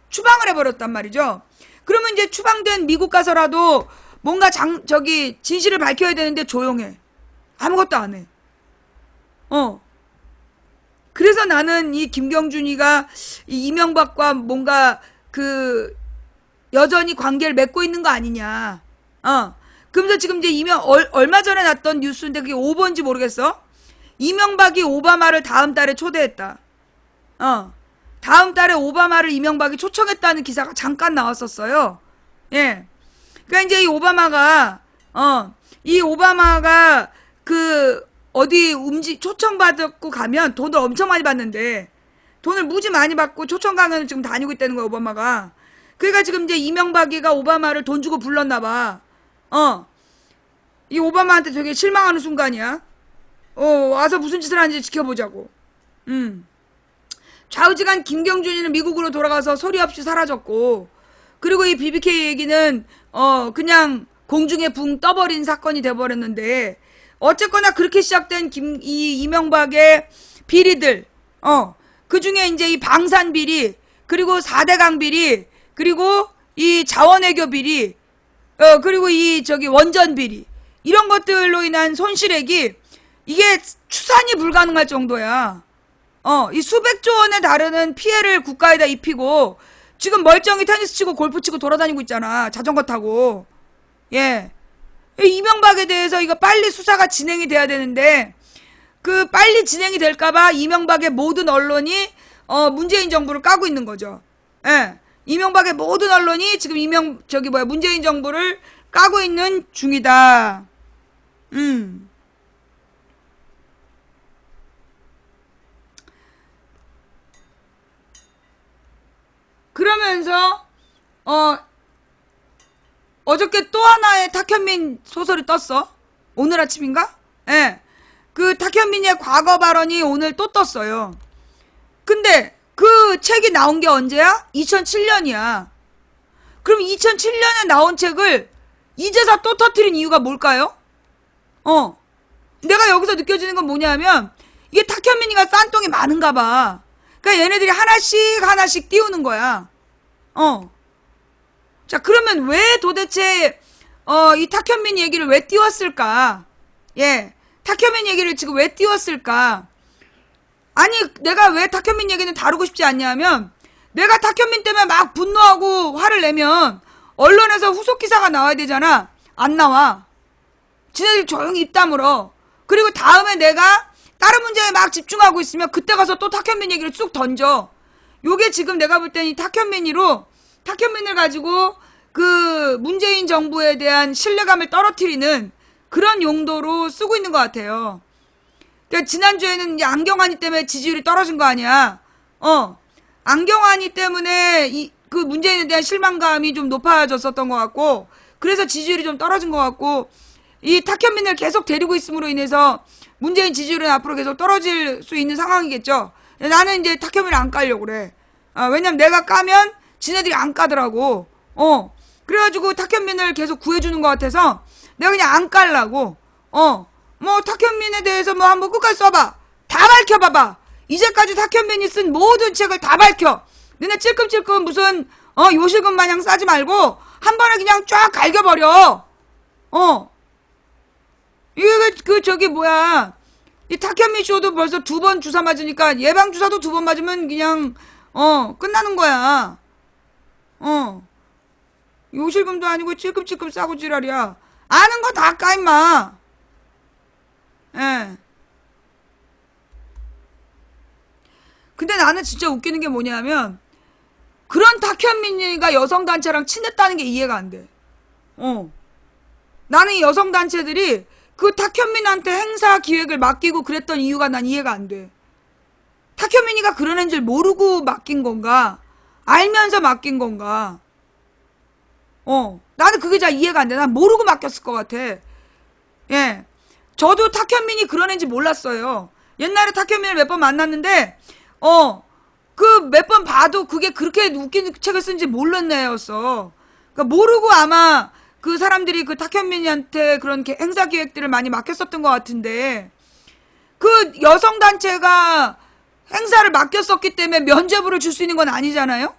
추방을 해버렸단 말이죠. 그러면 이제 추방된 미국 가서라도 뭔가 진실을 밝혀야 되는데 조용해. 아무것도 안 해. 그래서 나는 이 김경준이가 이 이명박과 뭔가 여전히 관계를 맺고 있는 거 아니냐. 그러면서 지금 이제 얼마 전에 났던 뉴스인데 그게 오버인지 모르겠어. 이명박이 오바마를 다음 달에 초대했다. 다음 달에 오바마를 이명박이 초청했다는 기사가 잠깐 나왔었어요. 예. 그러니까 이제 이 오바마가 어디 초청받고 가면 돈을 엄청 많이 받는데 돈을 무지 많이 받고 초청 가면 지금 다니고 있다는 거야, 오바마가. 그러니까 지금 이제 이명박이가 오바마를 돈 주고 불렀나봐. 이 오바마한테 되게 실망하는 순간이야. 와서 무슨 짓을 하는지 지켜보자고. 좌우지간 김경준이는 미국으로 돌아가서 소리 없이 사라졌고, 그리고 이 BBK 얘기는, 그냥 공중에 붕 떠버린 사건이 돼버렸는데, 어쨌거나 그렇게 시작된 이명박의 비리들, 그 중에 이제 이 방산 비리, 그리고 4대강 비리, 그리고 이 자원외교 비리, 그리고 원전 비리, 이런 것들로 인한 손실액이 이게 추산이 불가능할 정도야. 이 수백조 원에 달하는 피해를 국가에다 입히고 지금 멀쩡히 테니스 치고 골프 치고 돌아다니고 있잖아. 자전거 타고. 예. 이명박에 대해서 이거 빨리 수사가 진행이 돼야 되는데 빨리 진행이 될까봐 이명박의 모든 언론이 문재인 정부를 까고 있는 거죠. 예. 이명박의 모든 언론이 지금 문재인 정부를 까고 있는 중이다. 어저께 또 하나의 탁현민 소설이 떴어. 오늘 아침인가? 예. 그 탁현민의 과거 발언이 오늘 또 떴어요. 근데 그 책이 나온 게 언제야? 2007년이야. 그럼 2007년에 나온 책을 이제서 또 터뜨린 이유가 뭘까요? 내가 여기서 느껴지는 건 뭐냐면 이게 탁현민이가 싼똥이 많은가 봐. 그러니까 얘네들이 하나씩 띄우는 거야. 자, 그러면 왜 도대체 이 탁현민 얘기를 왜 띄웠을까? 예. 탁현민 얘기를 지금 왜 띄웠을까? 아니, 내가 왜 탁현민 얘기는 다루고 싶지 않냐면 내가 탁현민 때문에 막 분노하고 화를 내면 언론에서 후속 기사가 나와야 되잖아. 안 나와. 지네들 조용히 입 다물어. 그리고 다음에 내가 다른 문제에 막 집중하고 있으면 그때 가서 또 탁현민 얘기를 쑥 던져. 요게 지금 내가 볼 때는 탁현민을 가지고 그 문재인 정부에 대한 신뢰감을 떨어뜨리는 그런 용도로 쓰고 있는 것 같아요. 그러니까 지난주에는 안경환이 때문에 지지율이 떨어진 거 아니야. 안경환이 때문에 그 문재인에 대한 실망감이 좀 높아졌었던 것 같고, 그래서 지지율이 좀 떨어진 것 같고, 이 탁현민을 계속 데리고 있음으로 인해서 문재인 지지율은 앞으로 계속 떨어질 수 있는 상황이겠죠. 나는 이제 탁현민을 안 까려고 그래. 왜냐면 내가 까면 지네들이 안 까더라고. 그래가지고 탁현민을 계속 구해주는 것 같아서 내가 그냥 안 깔라고. 뭐 탁현민에 대해서 뭐 한번 끝까지 써봐. 다 밝혀봐봐. 이제까지 탁현민이 쓴 모든 책을 다 밝혀. 너네 찔끔찔끔 무슨 요실금 마냥 싸지 말고 한 번에 그냥 쫙 갈겨버려. 이게 저기 뭐야, 이 탁현민 쇼도 벌써 2번 주사 맞으니까 예방 주사도 2번 맞으면 그냥 끝나는 거야. 요실금도 아니고 찔끔찔끔 싸고 지랄이야. 아는 거 다 까 임마. 예. 근데 나는 진짜 웃기는 게 뭐냐면 그런 탁현민이가 여성단체랑 친했다는 게 이해가 안 돼. 나는 이 여성단체들이 그 탁현민한테 행사 기획을 맡기고 그랬던 이유가 난 이해가 안 돼. 탁현민이가 그런 애인 줄 모르고 맡긴 건가? 알면서 맡긴 건가? 나는 그게 잘 이해가 안 돼. 난 모르고 맡겼을 것 같아. 예. 저도 탁현민이 그런 애인지 몰랐어요. 옛날에 탁현민을 몇 번 만났는데, 그 몇 번 봐도 그게 그렇게 웃긴 책을 쓴지 몰랐네였어. 그러니까 모르고 아마 그 사람들이 그 탁현민이한테 그런 행사 기획들을 많이 맡겼었던 것 같은데, 그 여성단체가 행사를 맡겼었기 때문에 면죄부를 줄 수 있는 건 아니잖아요?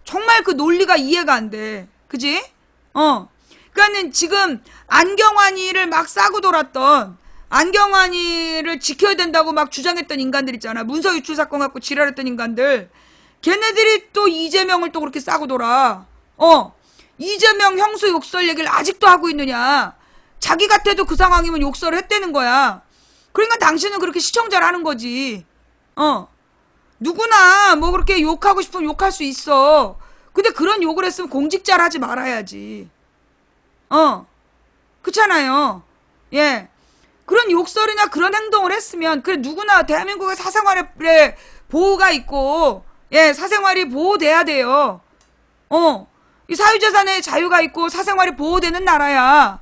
정말 그 논리가 이해가 안 돼. 그지? 그러니까는 지금 안경환이를 막 싸고 돌았던, 안경환이를 지켜야 된다고 막 주장했던 인간들 있잖아. 문서 유출 사건 갖고 지랄했던 인간들. 걔네들이 또 이재명을 또 그렇게 싸고 돌아. 이재명 형수 욕설 얘기를 아직도 하고 있느냐. 자기 같아도 그 상황이면 욕설을 했다는 거야. 그러니까 당신은 그렇게 시청자를 하는 거지. 누구나 뭐 그렇게 욕하고 싶으면 욕할 수 있어. 근데 그런 욕을 했으면 공직자를 하지 말아야지. 그렇잖아요. 예. 그런 욕설이나 그런 행동을 했으면, 그래, 누구나 대한민국의 사생활에 보호가 있고, 예, 사생활이 보호돼야 돼요. 이 사유재산의 자유가 있고 사생활이 보호되는 나라야.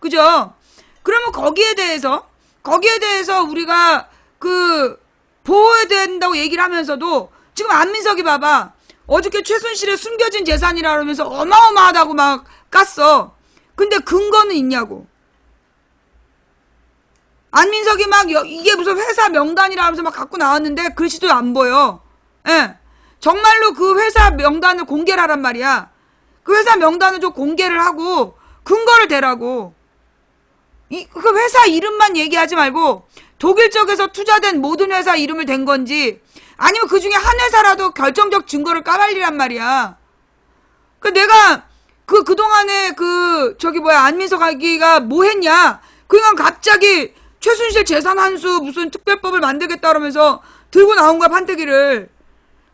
그죠? 그러면 거기에 대해서 우리가 그 보호해야 된다고 얘기를 하면서도 지금 안민석이 봐봐. 어저께 최순실의 숨겨진 재산이라 그러면서 어마어마하다고 막 깠어. 근데 근거는 있냐고. 안민석이 막 이게 무슨 회사 명단이라 하면서 막 갖고 나왔는데 글씨도 안 보여. 예. 정말로 그 회사 명단을 공개를 하란 말이야. 그 회사 명단을 좀 공개를 하고 근거를 대라고. 그 회사 이름만 얘기하지 말고 독일 쪽에서 투자된 모든 회사 이름을 댄 건지 아니면 그 중에 한 회사라도 결정적 증거를 까발리란 말이야. 내가 그동안에 안민석 아기가 뭐 했냐. 그러니까 갑자기 최순실 재산 환수 무슨 특별법을 만들겠다 그러면서 들고 나온 거야, 판때기를.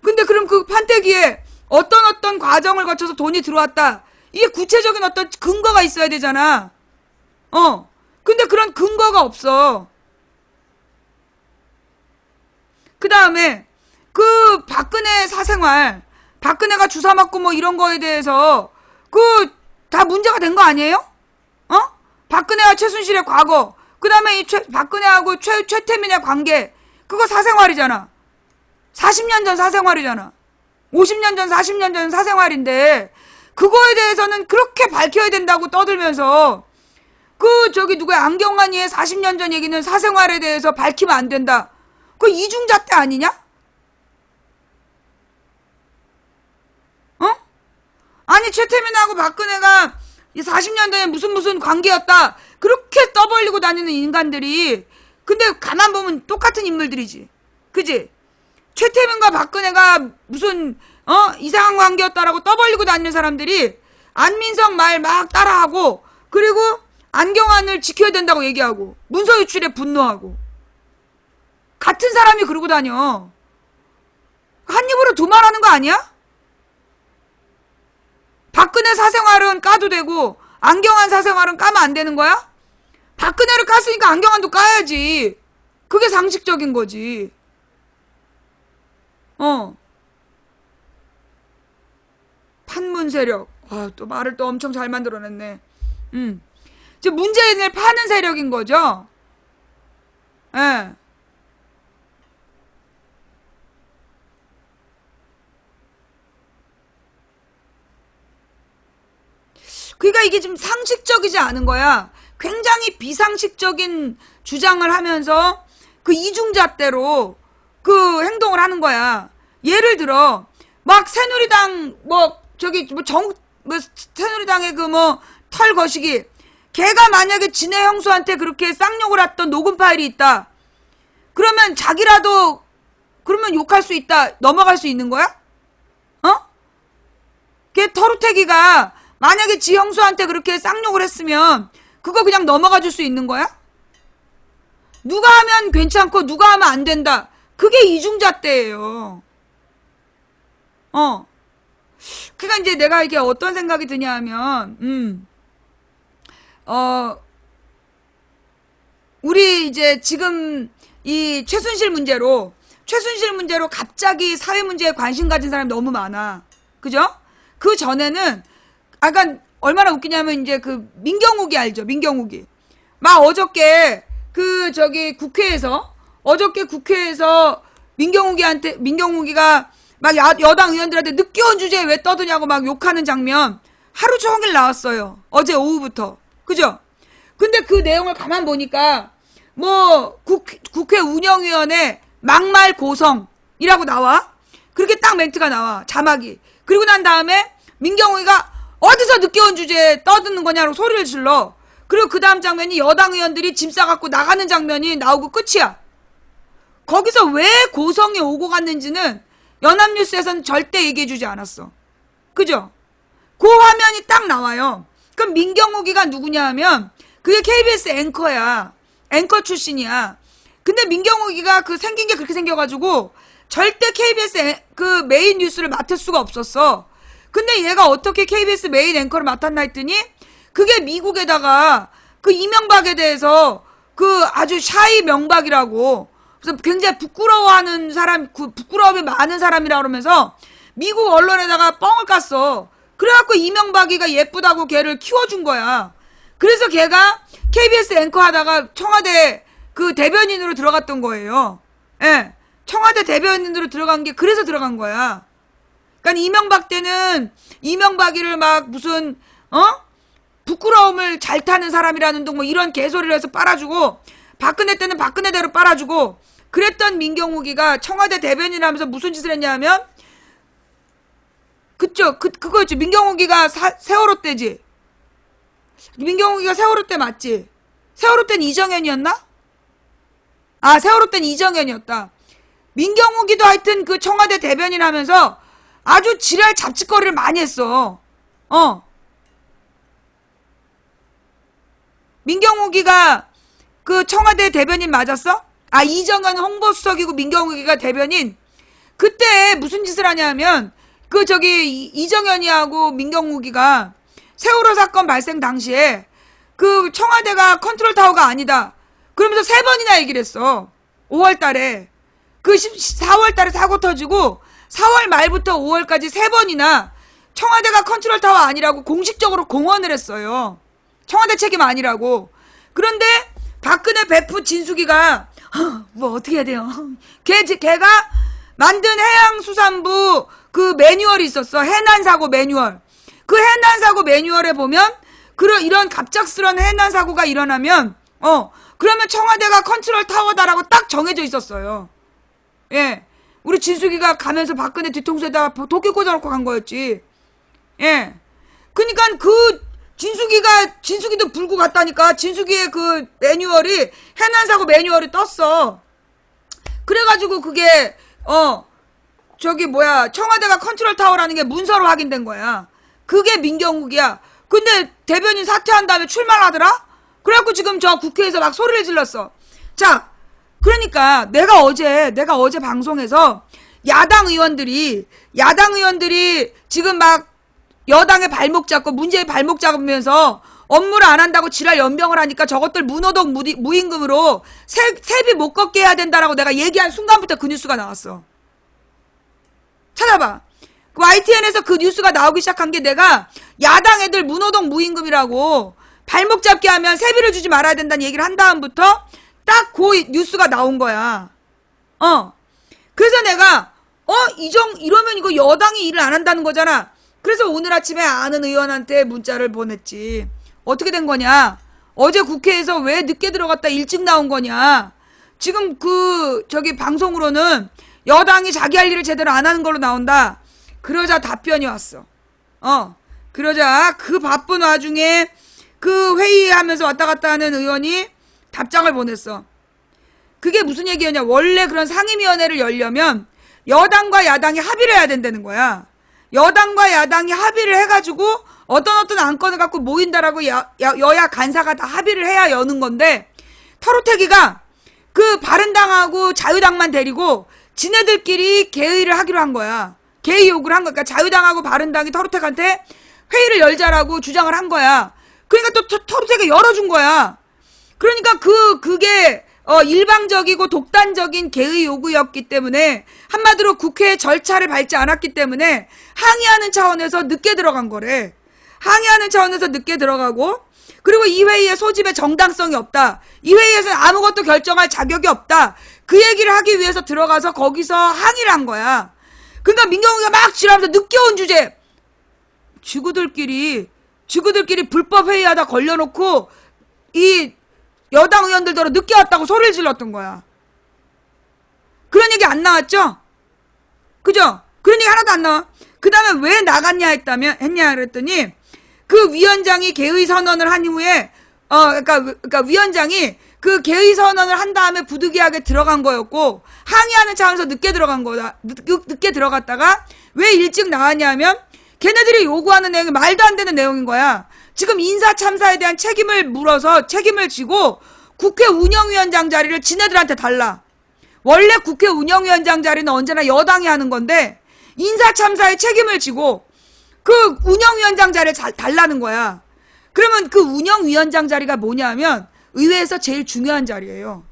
근데 그럼 그 판때기에 어떤 과정을 거쳐서 돈이 들어왔다. 이게 구체적인 어떤 근거가 있어야 되잖아. 근데 그런 근거가 없어. 그 다음에 그 박근혜 박근혜가 주사 맞고 뭐 이런 거에 대해서 그 다 문제가 된 거 아니에요? 어? 박근혜와 최순실의 과거, 그 다음에 이 박근혜하고 최태민의 관계, 그거 사생활이잖아. 40년 전 사생활이잖아. 50년 전, 40년 전 사생활인데 그거에 대해서는 그렇게 밝혀야 된다고 떠들면서 누구야, 안경환이의 40년 전 얘기는 사생활에 대해서 밝히면 안 된다. 그 이중잣대 아니냐? 어? 아니, 최태민하고 박근혜가 40년 전에 무슨 관계였다. 그렇게 떠벌리고 다니는 인간들이, 근데 가만 보면 똑같은 인물들이지. 그지? 최태민과 박근혜가 무슨 이상한 관계였다라고 떠벌리고 다니는 사람들이 안민석 말 막 따라하고, 그리고 안경환을 지켜야 된다고 얘기하고, 문서 유출에 분노하고, 같은 사람이 그러고 다녀. 한 입으로 두 말 하는 거 아니야? 박근혜 사생활은 까도 되고 안경환 사생활은 까면 안 되는 거야? 박근혜를 깠으니까 안경환도 까야지. 그게 상식적인 거지. 판문 세력. 또 말을 또 엄청 잘 만들어냈네. 지금 문재인을 파는 세력인 거죠? 예. 그러니까 이게 좀 상식적이지 않은 거야. 굉장히 비상식적인 주장을 하면서 그 이중잣대로 그 행동을 하는 거야. 예를 들어 막 새누리당 새누리당의 털 거시기, 걔가 만약에 진해 형수한테 그렇게 쌍욕을 했던 녹음 파일이 있다. 그러면 자기라도 그러면 욕할 수 있다. 넘어갈 수 있는 거야? 걔 털우태기가 만약에 지 형수한테 그렇게 쌍욕을 했으면 그거 그냥 넘어가 줄 수 있는 거야? 누가 하면 괜찮고 누가 하면 안 된다. 그게 이중잣대예요. 그러니까 이제 내가 이게 어떤 생각이 드냐 하면 우리 이제 지금 이 최순실 문제로 갑자기 사회 문제에 관심 가진 사람이 너무 많아. 그죠? 그 전에는 약간 얼마나 웃기냐면 이제 그 민경욱이 알죠? 민경욱이 막 어저께 국회에서 민경욱이가 막 여당 의원들한테 늦게 온 주제에 왜 떠드냐고 막 욕하는 장면 하루 종일 나왔어요. 어제 오후부터. 그죠? 근데 그 내용을 가만 보니까 국회 운영위원회 막말 고성이라고 나와. 그렇게 딱 멘트가 나와. 자막이. 그리고 난 다음에 민경욱이가 어디서 늦게 온 주제에 떠드는 거냐고 소리를 질러. 그리고 그 다음 장면이 여당 의원들이 짐 싸갖고 나가는 장면이 나오고 끝이야. 거기서 왜 고성이 오고 갔는지는 연합뉴스에서는 절대 얘기해주지 않았어. 그죠? 그 화면이 딱 나와요. 그럼 민경욱이가 누구냐 하면 그게 KBS 앵커야. 앵커 출신이야. 근데 민경욱이가 생긴 게 그렇게 생겨가지고 절대 KBS 그 메인 뉴스를 맡을 수가 없었어. 근데 얘가 어떻게 KBS 메인 앵커를 맡았나 했더니 그게 미국에다가 그 이명박에 대해서 그 아주 샤이 명박이라고, 그래서 굉장히 부끄러워하는 사람, 부끄러움이 많은 사람이라 그러면서 미국 언론에다가 뻥을 깠어. 그래갖고 이명박이가 예쁘다고 걔를 키워준 거야. 그래서 걔가 KBS 앵커 하다가 청와대 그 대변인으로 들어갔던 거예요. 예. 청와대 대변인으로 들어간 게 그래서 들어간 거야. 그러니까 이명박 때는 이명박이를 막 무슨 부끄러움을 잘 타는 사람이라는 둥 이런 개소리를 해서 빨아주고, 박근혜 때는 박근혜대로 빨아주고 그랬던 민경욱이가 청와대 대변인 하면서 무슨 짓을 했냐면 그거였지. 민경욱이가 세월호 때지. 민경욱이가 세월호 때 맞지? 세월호 때는 이정현이었나? 세월호 때는 이정현이었다. 민경욱이도 하여튼 그 청와대 대변인 하면서 아주 지랄 잡짓거리를 많이 했어. 민경욱이가 그 청와대 대변인 맞았어? 이정현 홍보수석이고 민경욱이가 대변인. 그때 무슨 짓을 하냐면 이정현이하고 민경욱이가 세월호 사건 발생 당시에 그 청와대가 컨트롤 타워가 아니다 그러면서 3번이나 얘기를 했어. 5월 달에. 그 4월 달에 사고 터지고 4월 말부터 5월까지 3번이나 청와대가 컨트롤 타워 아니라고 공식적으로 공언을 했어요. 청와대 책임 아니라고. 그런데 박근혜 베프 진숙이가 뭐 어떻게 해야 돼요? 걔가 만든 해양수산부 그 매뉴얼이 있었어. 해난사고 매뉴얼. 그 해난사고 매뉴얼에 보면 이런 갑작스러운 해난사고가 일어나면 그러면 청와대가 컨트롤 타워다라고 딱 정해져 있었어요. 예. 우리 진숙이가 가면서 박근혜 뒤통수에다가 도끼 꽂아놓고 간 거였지. 예. 그니까 진숙이도 불고 갔다니까. 진숙이의 그 매뉴얼이, 해난사고 매뉴얼이 떴어. 그래가지고 그게, 청와대가 컨트롤 타워라는 게 문서로 확인된 거야. 그게 민경욱이야. 근데 대변인 사퇴한 다음에 출마를 하더라? 그래갖고 지금 저 국회에서 막 소리를 질렀어. 자, 그러니까 내가 어제 방송에서 야당 의원들이 지금 막 여당의 발목 잡고 문재인 발목 잡으면서 업무를 안 한다고 지랄 연병을 하니까 저것들 무노동 무임금으로 세비 못 걷게 해야 된다라고 내가 얘기한 순간부터 그 뉴스가 나왔어. 찾아봐. 그 YTN에서 그 뉴스가 나오기 시작한 게 내가 야당 애들 무노동 무임금이라고 발목 잡게 하면 세비를 주지 말아야 된다는 얘기를 한 다음부터 딱 그 뉴스가 나온 거야. 그래서 내가 이러면 이거 여당이 일을 안 한다는 거잖아. 그래서 오늘 아침에 아는 의원한테 문자를 보냈지. 어떻게 된 거냐? 어제 국회에서 왜 늦게 들어갔다 일찍 나온 거냐? 지금 방송으로는 여당이 자기 할 일을 제대로 안 하는 걸로 나온다. 그러자 답변이 왔어. 그러자 그 바쁜 와중에 그 회의하면서 왔다 갔다 하는 의원이 답장을 보냈어. 그게 무슨 얘기였냐? 원래 그런 상임위원회를 열려면 여당과 야당이 합의를 해야 된다는 거야. 여당과 야당이 합의를 해가지고 어떤 안건을 갖고 모인다라고 여야 간사가 다 합의를 해야 여는 건데, 터루태기가 그 바른당하고 자유당만 데리고 지네들끼리 개의를 하기로 한 거야. 개의 요구를 한 거야. 그러니까 자유당하고 바른당이 터루택한테 회의를 열자라고 주장을 한 거야. 그러니까 또 터루택이 열어준 거야. 그러니까 그게 일방적이고 독단적인 개의 요구였기 때문에, 한마디로 국회의 절차를 밟지 않았기 때문에 항의하는 차원에서 늦게 들어간 거래. 항의하는 차원에서 늦게 들어가고, 그리고 이 회의의 소집의 정당성이 없다. 이 회의에서는 아무것도 결정할 자격이 없다. 그 얘기를 하기 위해서 들어가서 거기서 항의를 한 거야. 그러니까 민경욱이가 막 지랄하면서 늦게 온 주제. 지구들끼리 불법 회의하다 걸려놓고 이 여당 의원들도 늦게 왔다고 소리를 질렀던 거야. 그런 얘기 안 나왔죠? 그죠? 그런 얘기 하나도 안 나와. 그 다음에 왜 나갔냐 했냐 그랬더니, 그 위원장이 개의 선언을 한 후에, 그러니까 위원장이 그 개의 선언을 한 다음에 부득이하게 들어간 거였고, 항의하는 차원에서 늦게 들어간 거다. 늦게 들어갔다가 왜 일찍 나왔냐면, 걔네들이 요구하는 내용이 말도 안 되는 내용인 거야. 지금 인사참사에 대한 책임을 물어서 책임을 지고 국회 운영위원장 자리를 지네들한테 달라. 원래 국회 운영위원장 자리는 언제나 여당이 하는 건데, 인사참사에 책임을 지고 그 운영위원장 자리를 달라는 거야. 그러면 그 운영위원장 자리가 뭐냐면 의회에서 제일 중요한 자리예요.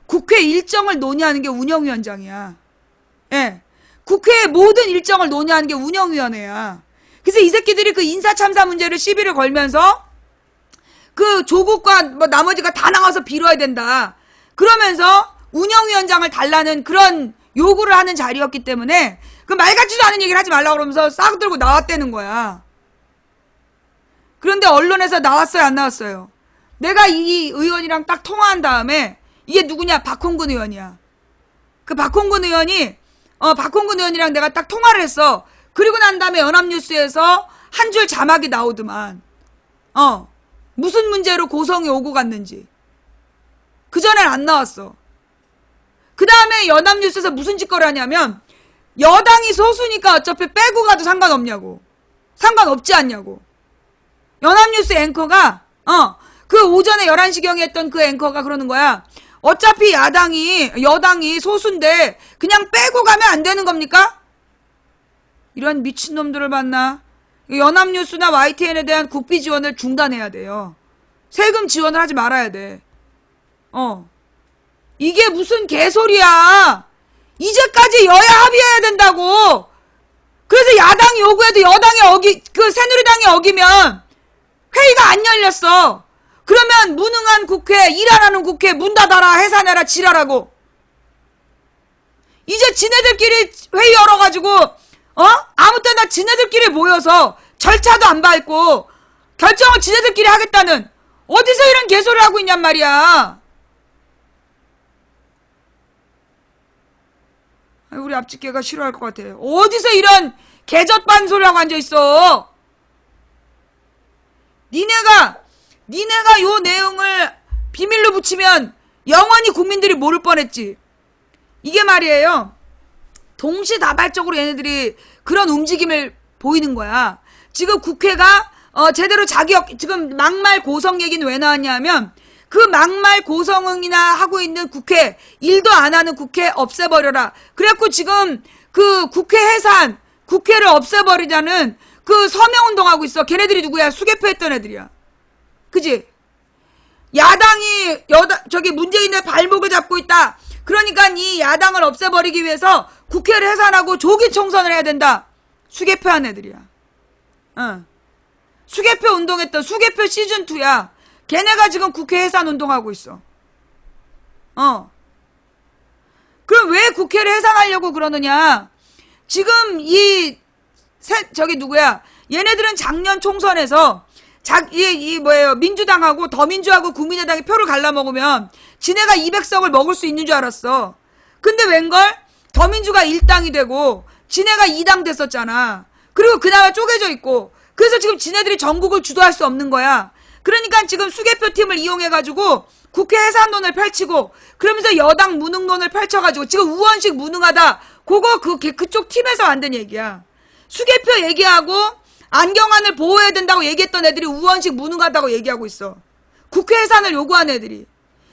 국회 일정을 논의하는 게 운영위원장이야. 예. 국회의 모든 일정을 논의하는 게 운영위원회야. 그래서 이 새끼들이 그 인사참사 문제를 시비를 걸면서 그 조국과 뭐 나머지가 다 나와서 빌어야 된다. 그러면서 운영위원장을 달라는 그런 요구를 하는 자리였기 때문에 그 말 같지도 않은 얘기를 하지 말라고 그러면서 싹 들고 나왔다는 거야. 그런데 언론에서 나왔어요, 안 나왔어요? 내가 이 의원이랑 딱 통화한 다음에, 이게 누구냐? 박홍근 의원이야. 그 박홍근 의원이랑 내가 딱 통화를 했어. 그리고 난 다음에 연합뉴스에서 한 줄 자막이 나오더만. 무슨 문제로 고성이 오고 갔는지. 그전엔 안 나왔어. 그 다음에 연합뉴스에서 무슨 짓거리 하냐면, 여당이 소수니까 어차피 빼고 가도 상관없냐고. 상관없지 않냐고. 연합뉴스 앵커가, 그 오전에 11시경에 했던 그 앵커가 그러는 거야. 어차피 여당이 소수인데 그냥 빼고 가면 안 되는 겁니까? 이런 미친놈들을 봤나? 연합뉴스나 YTN에 대한 국비 지원을 중단해야 돼요. 세금 지원을 하지 말아야 돼. 이게 무슨 개소리야. 이제까지 여야 합의해야 된다고. 그래서 야당이 요구해도 여당이 그 새누리당이 어기면 회의가 안 열렸어. 그러면 무능한 국회, 일 안 하는 국회 문 닫아라, 해산해라, 지랄하고. 이제 지네들끼리 회의 열어가지고 아무 때나 지네들끼리 모여서 절차도 안 밟고 결정을 지네들끼리 하겠다는, 어디서 이런 개소리를 하고 있냔 말이야. 우리 앞집개가 싫어할 것 같아. 어디서 이런 개젖반 소리하고 앉아있어. 니네가 요 내용을 비밀로 붙이면 영원히 국민들이 모를 뻔했지. 이게 말이에요. 동시다발적으로 얘네들이 그런 움직임을 보이는 거야. 지금 국회가 제대로 지금 막말 고성 얘기는 왜 나왔냐면, 그 막말 고성이나 하고 있는 국회, 일도 안 하는 국회 없애버려라. 그래갖고 지금 그 국회 해산, 국회를 없애버리자는 그 서명운동하고 있어. 걔네들이 누구야? 수개표 했던 애들이야. 그지? 야당이 문재인의 발목을 잡고 있다. 그러니까 이 야당을 없애버리기 위해서 국회를 해산하고 조기 총선을 해야 된다. 수개표 한 애들이야. 수개표 운동했던 수개표 시즌2야. 걔네가 지금 국회 해산 운동하고 있어. 그럼 왜 국회를 해산하려고 그러느냐? 지금 얘네들은 작년 총선에서 민주당하고 더민주하고 국민의당이 표를 갈라먹으면 지네가 200석을 먹을 수 있는 줄 알았어. 근데 웬걸? 더민주가 1당이 되고 지네가 2당 됐었잖아. 그리고 그나마 쪼개져 있고. 그래서 지금 지네들이 전국을 주도할 수 없는 거야. 그러니까 지금 수개표 팀을 이용해가지고 국회 해산론을 펼치고, 그러면서 여당 무능론을 펼쳐가지고 지금 우원식 무능하다. 그쪽 팀에서 만든 얘기야. 수개표 얘기하고 안경환을 보호해야 된다고 얘기했던 애들이 우원식 무능하다고 얘기하고 있어. 국회 해산을 요구한 애들이.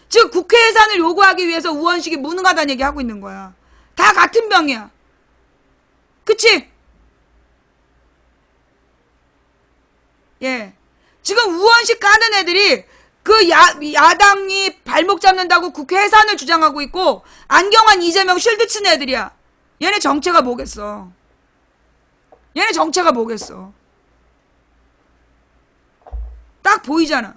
지금 국회 해산을 요구하기 위해서 우원식이 무능하다는 얘기하고 있는 거야. 다 같은 병이야. 그치? 예. 지금 우원식 까는 애들이 그 야당이 발목 잡는다고 국회 해산을 주장하고 있고, 안경환, 이재명 실드 치는 애들이야. 얘네 정체가 뭐겠어. 딱 보이잖아.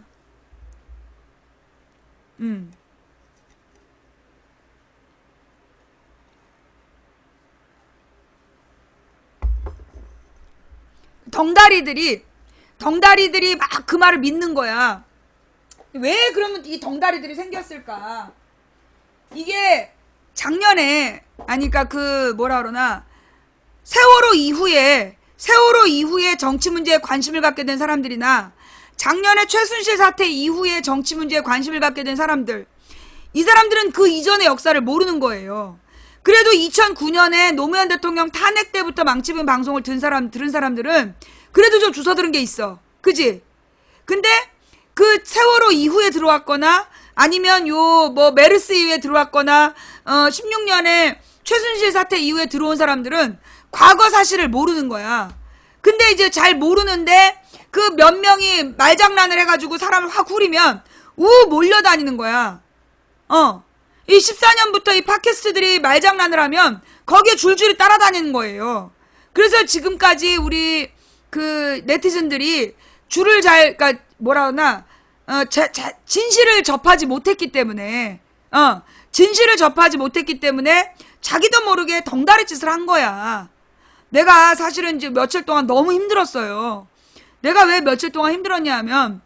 덩다리들이 막 그 말을 믿는 거야. 왜 그러면 이 덩다리들이 생겼을까? 이게 작년에, 아니까 세월호 이후에 정치 문제에 관심을 갖게 된 사람들이나, 작년에 최순실 사태 이후에 정치 문제에 관심을 갖게 된 사람들, 이 사람들은 그 이전의 역사를 모르는 거예요. 그래도 2009년에 노무현 대통령 탄핵 때부터 망치는 방송을 들은 사람들은 그래도 좀 주워 들은 게 있어. 그지? 근데 그 세월호 이후에 들어왔거나, 아니면 메르스 이후에 들어왔거나, 16년에 최순실 사태 이후에 들어온 사람들은 과거 사실을 모르는 거야. 근데 이제 잘 모르는데 그 몇 명이 말장난을 해가지고 사람을 확 후리면 몰려다니는 거야. 이 14년부터 이 팟캐스트들이 말장난을 하면 거기에 줄줄이 따라다니는 거예요. 그래서 지금까지 우리 그 네티즌들이 진실을 접하지 못했기 때문에, 자기도 모르게 덩다리 짓을 한 거야. 내가 사실은 이제 며칠 동안 너무 힘들었어요. 내가 왜 며칠 동안 힘들었냐 하면,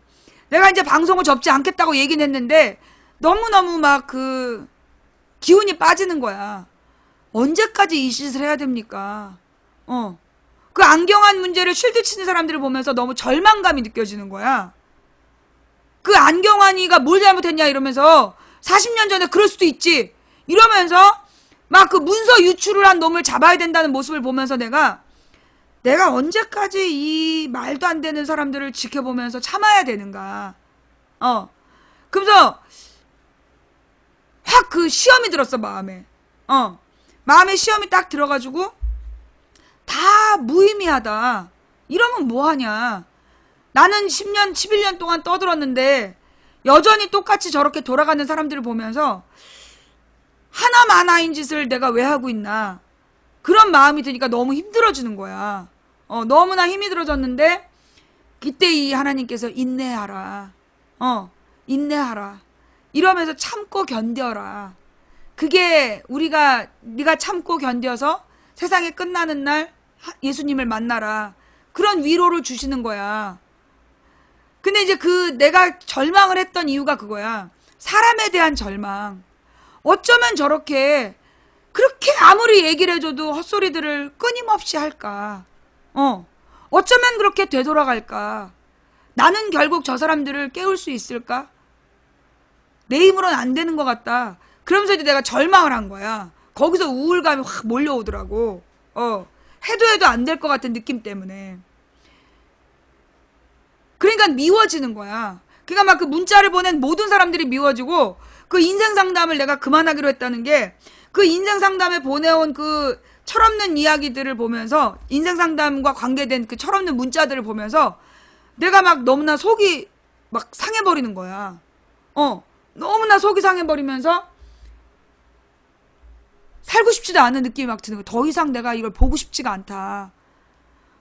내가 이제 방송을 접지 않겠다고 얘기는 했는데, 너무너무 기운이 빠지는 거야. 언제까지 이 짓을 해야 됩니까? 그 안경환 문제를 쉴드 치는 사람들을 보면서 너무 절망감이 느껴지는 거야. 그 안경환이가 뭘 잘못했냐 이러면서 40년 전에 그럴 수도 있지 이러면서 막 그 문서 유출을 한 놈을 잡아야 된다는 모습을 보면서 내가 언제까지 이 말도 안 되는 사람들을 지켜보면서 참아야 되는가. 그러면서 확 그 시험이 들었어, 마음에. 마음에 시험이 딱 들어가지고 다 무의미하다. 이러면 뭐하냐. 나는 10년, 11년 동안 떠들었는데 여전히 똑같이 저렇게 돌아가는 사람들을 보면서 하나마나인 짓을 내가 왜 하고 있나. 그런 마음이 드니까 너무 힘들어지는 거야. 너무나 힘이 들어졌는데 그때 이 하나님께서 인내하라. 인내하라. 이러면서 참고 견뎌라. 그게 네가 참고 견뎌서 세상이 끝나는 날 예수님을 만나라. 그런 위로를 주시는 거야. 근데 이제 내가 절망을 했던 이유가 그거야. 사람에 대한 절망. 어쩌면 그렇게 아무리 얘기를 해줘도 헛소리들을 끊임없이 할까? 어쩌면 그렇게 되돌아갈까? 나는 결국 저 사람들을 깨울 수 있을까? 내 힘으로는 안 되는 것 같다. 그러면서 이제 내가 절망을 한 거야. 거기서 우울감이 확 몰려오더라고. 해도 안 될 것 같은 느낌 때문에. 그러니까 미워지는 거야. 그러니까 막 그 문자를 보낸 모든 사람들이 미워지고, 그 인생 상담을 내가 그만하기로 했다는 게, 그 인생 상담에 보내온 그 철없는 이야기들을 보면서, 인생 상담과 관계된 그 철없는 문자들을 보면서 내가 막 너무나 속이 막 상해버리는 거야. 너무나 속이 상해버리면서 살고 싶지도 않은 느낌이 막 드는 거야. 더 이상 내가 이걸 보고 싶지가 않다.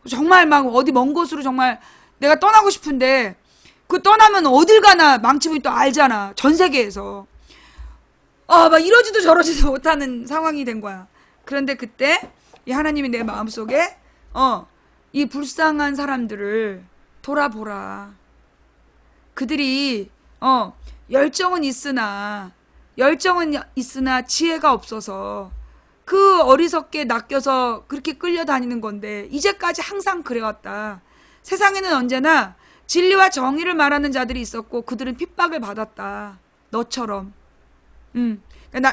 정말 막 어디 먼 곳으로 정말 내가 떠나고 싶은데, 그 떠나면 어딜 가나 망치분이 또 알잖아. 전 세계에서. 막 이러지도 저러지도 못하는 상황이 된 거야. 그런데 그때 이 하나님이 내 마음속에 이 불쌍한 사람들을 돌아보라. 그들이 열정은 있으나 지혜가 없어서 그 어리석게 낚여서 그렇게 끌려다니는 건데, 이제까지 항상 그래왔다. 세상에는 언제나 진리와 정의를 말하는 자들이 있었고 그들은 핍박을 받았다. 너처럼.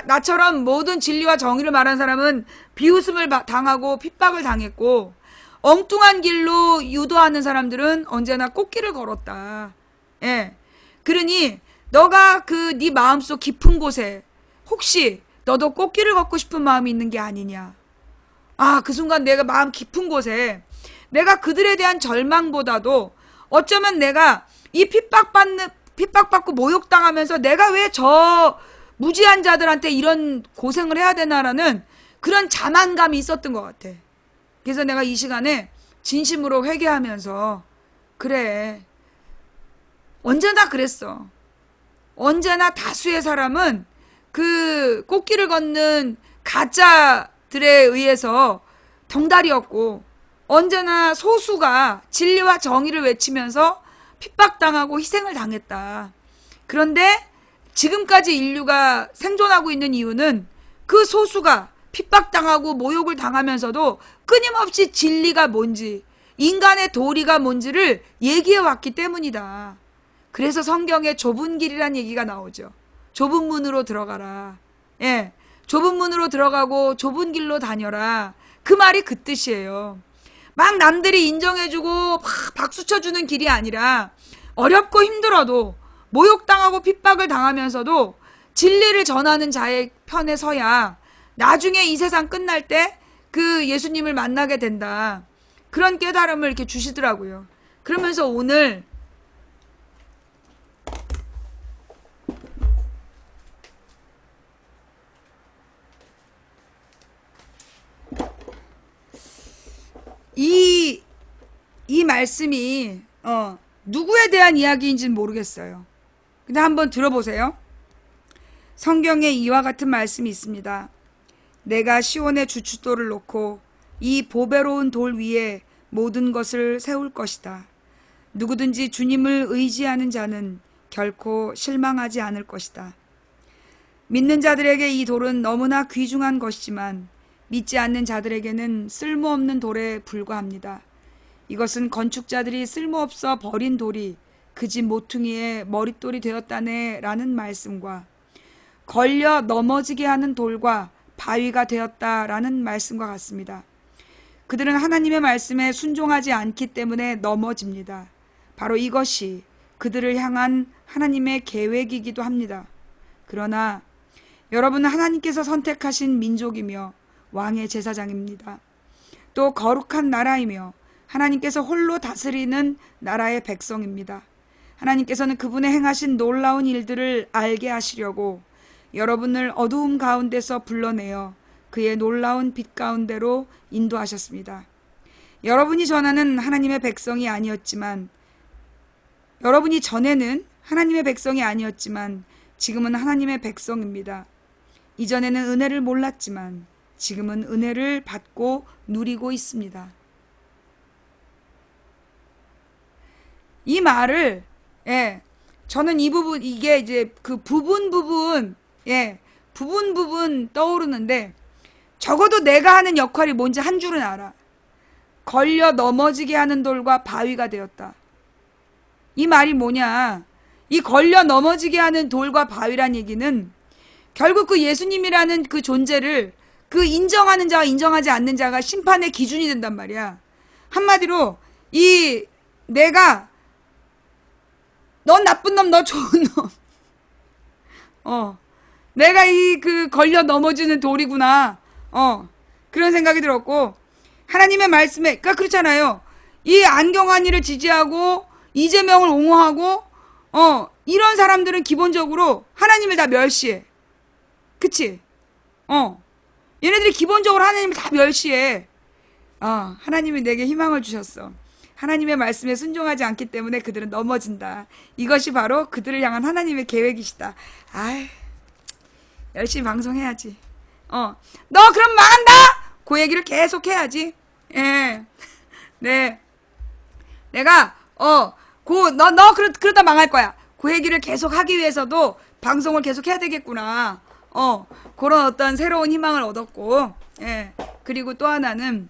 나처럼 모든 진리와 정의를 말하는 사람은 비웃음을 당하고 핍박을 당했고, 엉뚱한 길로 유도하는 사람들은 언제나 꽃길을 걸었다. 예. 그러니 너가 네 마음속 깊은 곳에 혹시 너도 꽃길을 걷고 싶은 마음이 있는 게 아니냐. 그 순간 내가 마음 깊은 곳에 내가 그들에 대한 절망보다도 어쩌면 내가 이 핍박받고 모욕당하면서 내가 왜 저 무지한 자들한테 이런 고생을 해야 되나라는 그런 자만감이 있었던 것 같아. 그래서 내가 이 시간에 진심으로 회개하면서, 그래, 언제나 그랬어. 언제나 다수의 사람은 그 꽃길을 걷는 가짜들에 의해서 덩달이었고, 언제나 소수가 진리와 정의를 외치면서 핍박당하고 희생을 당했다. 그런데 지금까지 인류가 생존하고 있는 이유는 그 소수가 핍박당하고 모욕을 당하면서도 끊임없이 진리가 뭔지, 인간의 도리가 뭔지를 얘기해 왔기 때문이다. 그래서 성경에 좁은 길이란 얘기가 나오죠. 좁은 문으로 들어가라. 예, 좁은 문으로 들어가고 좁은 길로 다녀라. 그 말이 그 뜻이에요. 막 남들이 인정해주고 막 박수 쳐주는 길이 아니라, 어렵고 힘들어도 모욕당하고 핍박을 당하면서도 진리를 전하는 자의 편에 서야 나중에 이 세상 끝날 때 그 예수님을 만나게 된다. 그런 깨달음을 이렇게 주시더라고요. 그러면서 오늘 이 말씀이 누구에 대한 이야기인지는 모르겠어요. 근데 한번 들어보세요. 성경에 이와 같은 말씀이 있습니다. 내가 시온의 주춧돌을 놓고 이 보배로운 돌 위에 모든 것을 세울 것이다. 누구든지 주님을 의지하는 자는 결코 실망하지 않을 것이다. 믿는 자들에게 이 돌은 너무나 귀중한 것이지만 믿지 않는 자들에게는 쓸모없는 돌에 불과합니다. 이것은 건축자들이 쓸모없어 버린 돌이 그 집 모퉁이의 머릿돌이 되었다네 라는 말씀과 걸려 넘어지게 하는 돌과 바위가 되었다라는 말씀과 같습니다. 그들은 하나님의 말씀에 순종하지 않기 때문에 넘어집니다. 바로 이것이 그들을 향한 하나님의 계획이기도 합니다. 그러나 여러분은 하나님께서 선택하신 민족이며 왕의 제사장입니다. 또 거룩한 나라이며 하나님께서 홀로 다스리는 나라의 백성입니다. 하나님께서는 그분의 행하신 놀라운 일들을 알게 하시려고 여러분을 어두움 가운데서 불러내어 그의 놀라운 빛 가운데로 인도하셨습니다. 여러분이 전하는 하나님의 백성이 아니었지만, 여러분이 전에는 하나님의 백성이 아니었지만 지금은 하나님의 백성입니다. 이전에는 은혜를 몰랐지만 지금은 은혜를 받고 누리고 있습니다. 이 말을, 저는 이 부분, 이게 이제 그 부분 떠오르는데, 적어도 내가 하는 역할이 뭔지 한 줄은 알아. 걸려 넘어지게 하는 돌과 바위가 되었다. 이 말이 뭐냐? 이 걸려 넘어지게 하는 돌과 바위란 얘기는 결국 그 예수님이라는 그 존재를 그 인정하는 자와 인정하지 않는 자가 심판의 기준이 된단 말이야. 한마디로 내가 넌 나쁜 놈, 너 좋은 놈. 내가 그 걸려 넘어지는 돌이구나. 그런 생각이 들었고, 하나님의 말씀에, 그러니까 그렇잖아요. 이 안경환이를 지지하고 이재명을 옹호하고 이런 사람들은 기본적으로 하나님을 다 멸시해. 그치? 얘네들이 기본적으로 하나님을 다 멸시해. 하나님이 내게 희망을 주셨어. 하나님의 말씀에 순종하지 않기 때문에 그들은 넘어진다. 이것이 바로 그들을 향한 하나님의 계획이시다. 열심히 방송해야지. 너 그럼 망한다! 그 얘기를 계속 해야지. 예. 네. 내가, 그러다 망할 거야. 그 얘기를 계속 하기 위해서도 방송을 계속 해야 되겠구나. 그런 어떤 새로운 희망을 얻었고, 예. 그리고 또 하나는,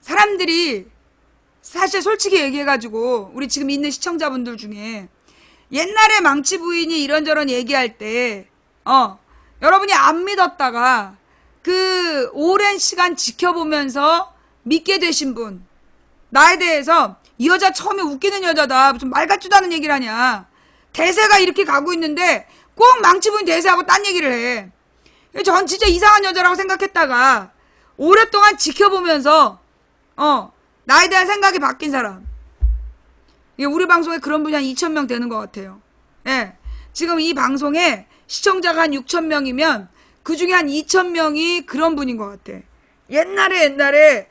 사람들이, 사실 솔직히 얘기해가지고, 우리 지금 있는 시청자분들 중에, 옛날에 망치 부인이 이런저런 얘기할 때, 여러분이 안 믿었다가, 그 오랜 시간 지켜보면서 믿게 되신 분, 나에 대해서 이 여자 처음에 웃기는 여자다, 무슨 말 같지도 않은 얘기를 하냐, 대세가 이렇게 가고 있는데 꼭 망치부인 대세하고 딴 얘기를 해. 전 진짜 이상한 여자라고 생각했다가 오랫동안 지켜보면서 나에 대한 생각이 바뀐 사람, 우리 방송에 그런 분이 한 2,000명 되는 것 같아요. 예. 지금 이 방송에 시청자가 한 6,000명이면 그 중에 한 2,000명이 그런 분인 것 같아. 옛날에,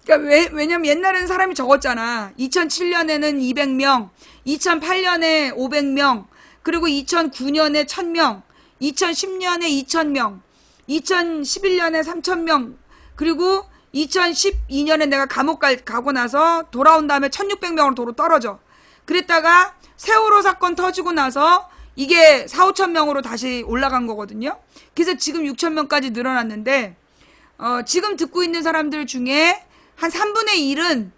그러니까 왜냐면 옛날에는 사람이 적었잖아. 2007년에는 200명, 2008년에 500명, 그리고 2009년에 1,000명, 2010년에 2,000명, 2011년에 3,000명, 그리고 2012년에 내가 감옥 가고 나서 돌아온 다음에 1,600명으로 도로 떨어져. 그랬다가 세월호 사건 터지고 나서 이게 4,000~5,000명으로 다시 올라간 거거든요. 그래서 지금 6,000명까지 늘어났는데, 지금 듣고 있는 사람들 중에 한 3분의 1은,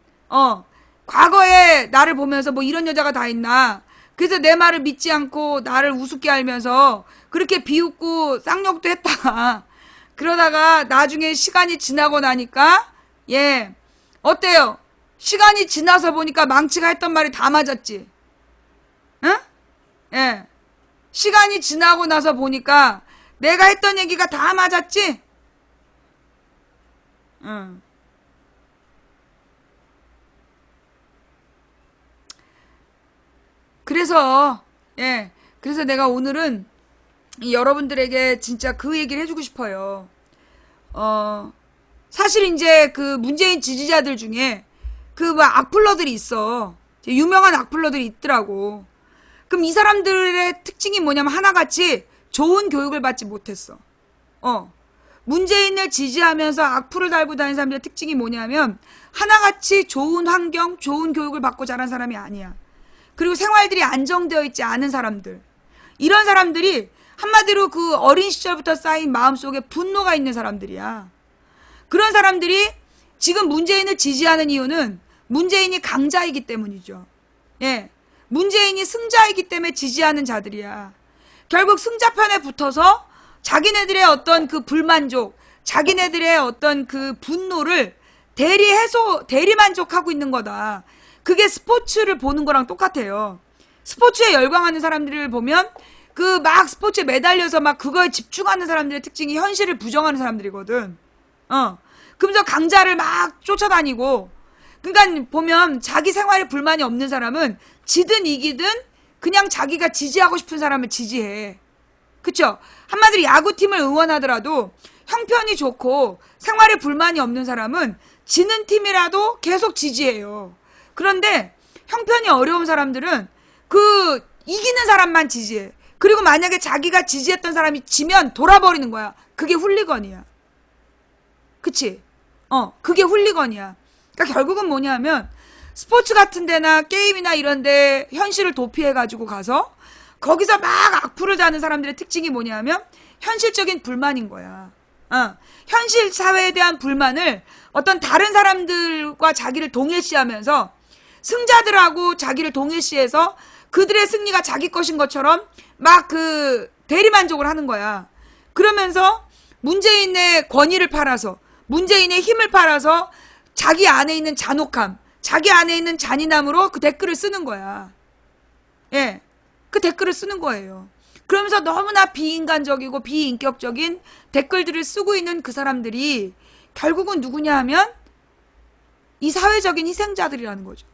과거에 나를 보면서 뭐 이런 여자가 다 있나. 그래서 내 말을 믿지 않고 나를 우습게 알면서 그렇게 비웃고 쌍욕도 했다가, 그러다가 나중에 시간이 지나고 나니까, 어때요? 시간이 지나서 보니까 망치가 했던 말이 다 맞았지. 응? 예. 시간이 지나고 나서 보니까 내가 했던 얘기가 다 맞았지? 응. 그래서 내가 오늘은 여러분들에게 진짜 그 얘기를 해주고 싶어요. 사실 이제 그 문재인 지지자들 중에 그 뭐 악플러들이 있어. 유명한 악플러들이 있더라고. 그럼 이 사람들의 특징이 뭐냐면 하나같이 좋은 교육을 받지 못했어. 문재인을 지지하면서 악플을 달고 다니는 사람들의 특징이 뭐냐면 하나같이 좋은 환경, 좋은 교육을 받고 자란 사람이 아니야. 그리고 생활들이 안정되어 있지 않은 사람들. 이런 사람들이 한마디로 그 어린 시절부터 쌓인 마음속에 분노가 있는 사람들이야. 그런 사람들이 지금 문재인을 지지하는 이유는 문재인이 강자이기 때문이죠. 문재인이 승자이기 때문에 지지하는 자들이야. 결국 승자편에 붙어서 자기네들의 어떤 그 불만족, 자기네들의 어떤 그 분노를 대리만족하고 있는 거다. 그게 스포츠를 보는 거랑 똑같아요. 스포츠에 열광하는 사람들을 보면 그 막 스포츠에 매달려서 막 그거에 집중하는 사람들의 특징이 현실을 부정하는 사람들이거든. 그러면서 강자를 막 쫓아다니고, 그러니까 보면 자기 생활에 불만이 없는 사람은 지든 이기든 그냥 자기가 지지하고 싶은 사람을 지지해. 그쵸? 한마디로 야구팀을 응원하더라도 형편이 좋고 생활에 불만이 없는 사람은 지는 팀이라도 계속 지지해요. 그런데 형편이 어려운 사람들은 그 이기는 사람만 지지해. 그리고 만약에 자기가 지지했던 사람이 지면 돌아버리는 거야. 그게 훌리건이야. 그치? 그게 훌리건이야. 그러니까 결국은 뭐냐면 스포츠 같은 데나 게임이나 이런 데 현실을 도피해가지고 가서 거기서 막 악플을 다는 사람들의 특징이 뭐냐면 현실적인 불만인 거야. 현실 사회에 대한 불만을 어떤 다른 사람들과 자기를 동일시하면서 승자들하고 자기를 동일시해서 그들의 승리가 자기 것인 것처럼 막 그 대리만족을 하는 거야. 그러면서 문재인의 권위를 팔아서 문재인의 힘을 팔아서 자기 안에 있는 잔혹함, 자기 안에 있는 잔인함으로 그 댓글을 쓰는 거야. 예, 그 댓글을 쓰는 거예요. 그러면서 너무나 비인간적이고 비인격적인 댓글들을 쓰고 있는 그 사람들이 결국은 누구냐 하면 이 사회적인 희생자들이라는 거죠.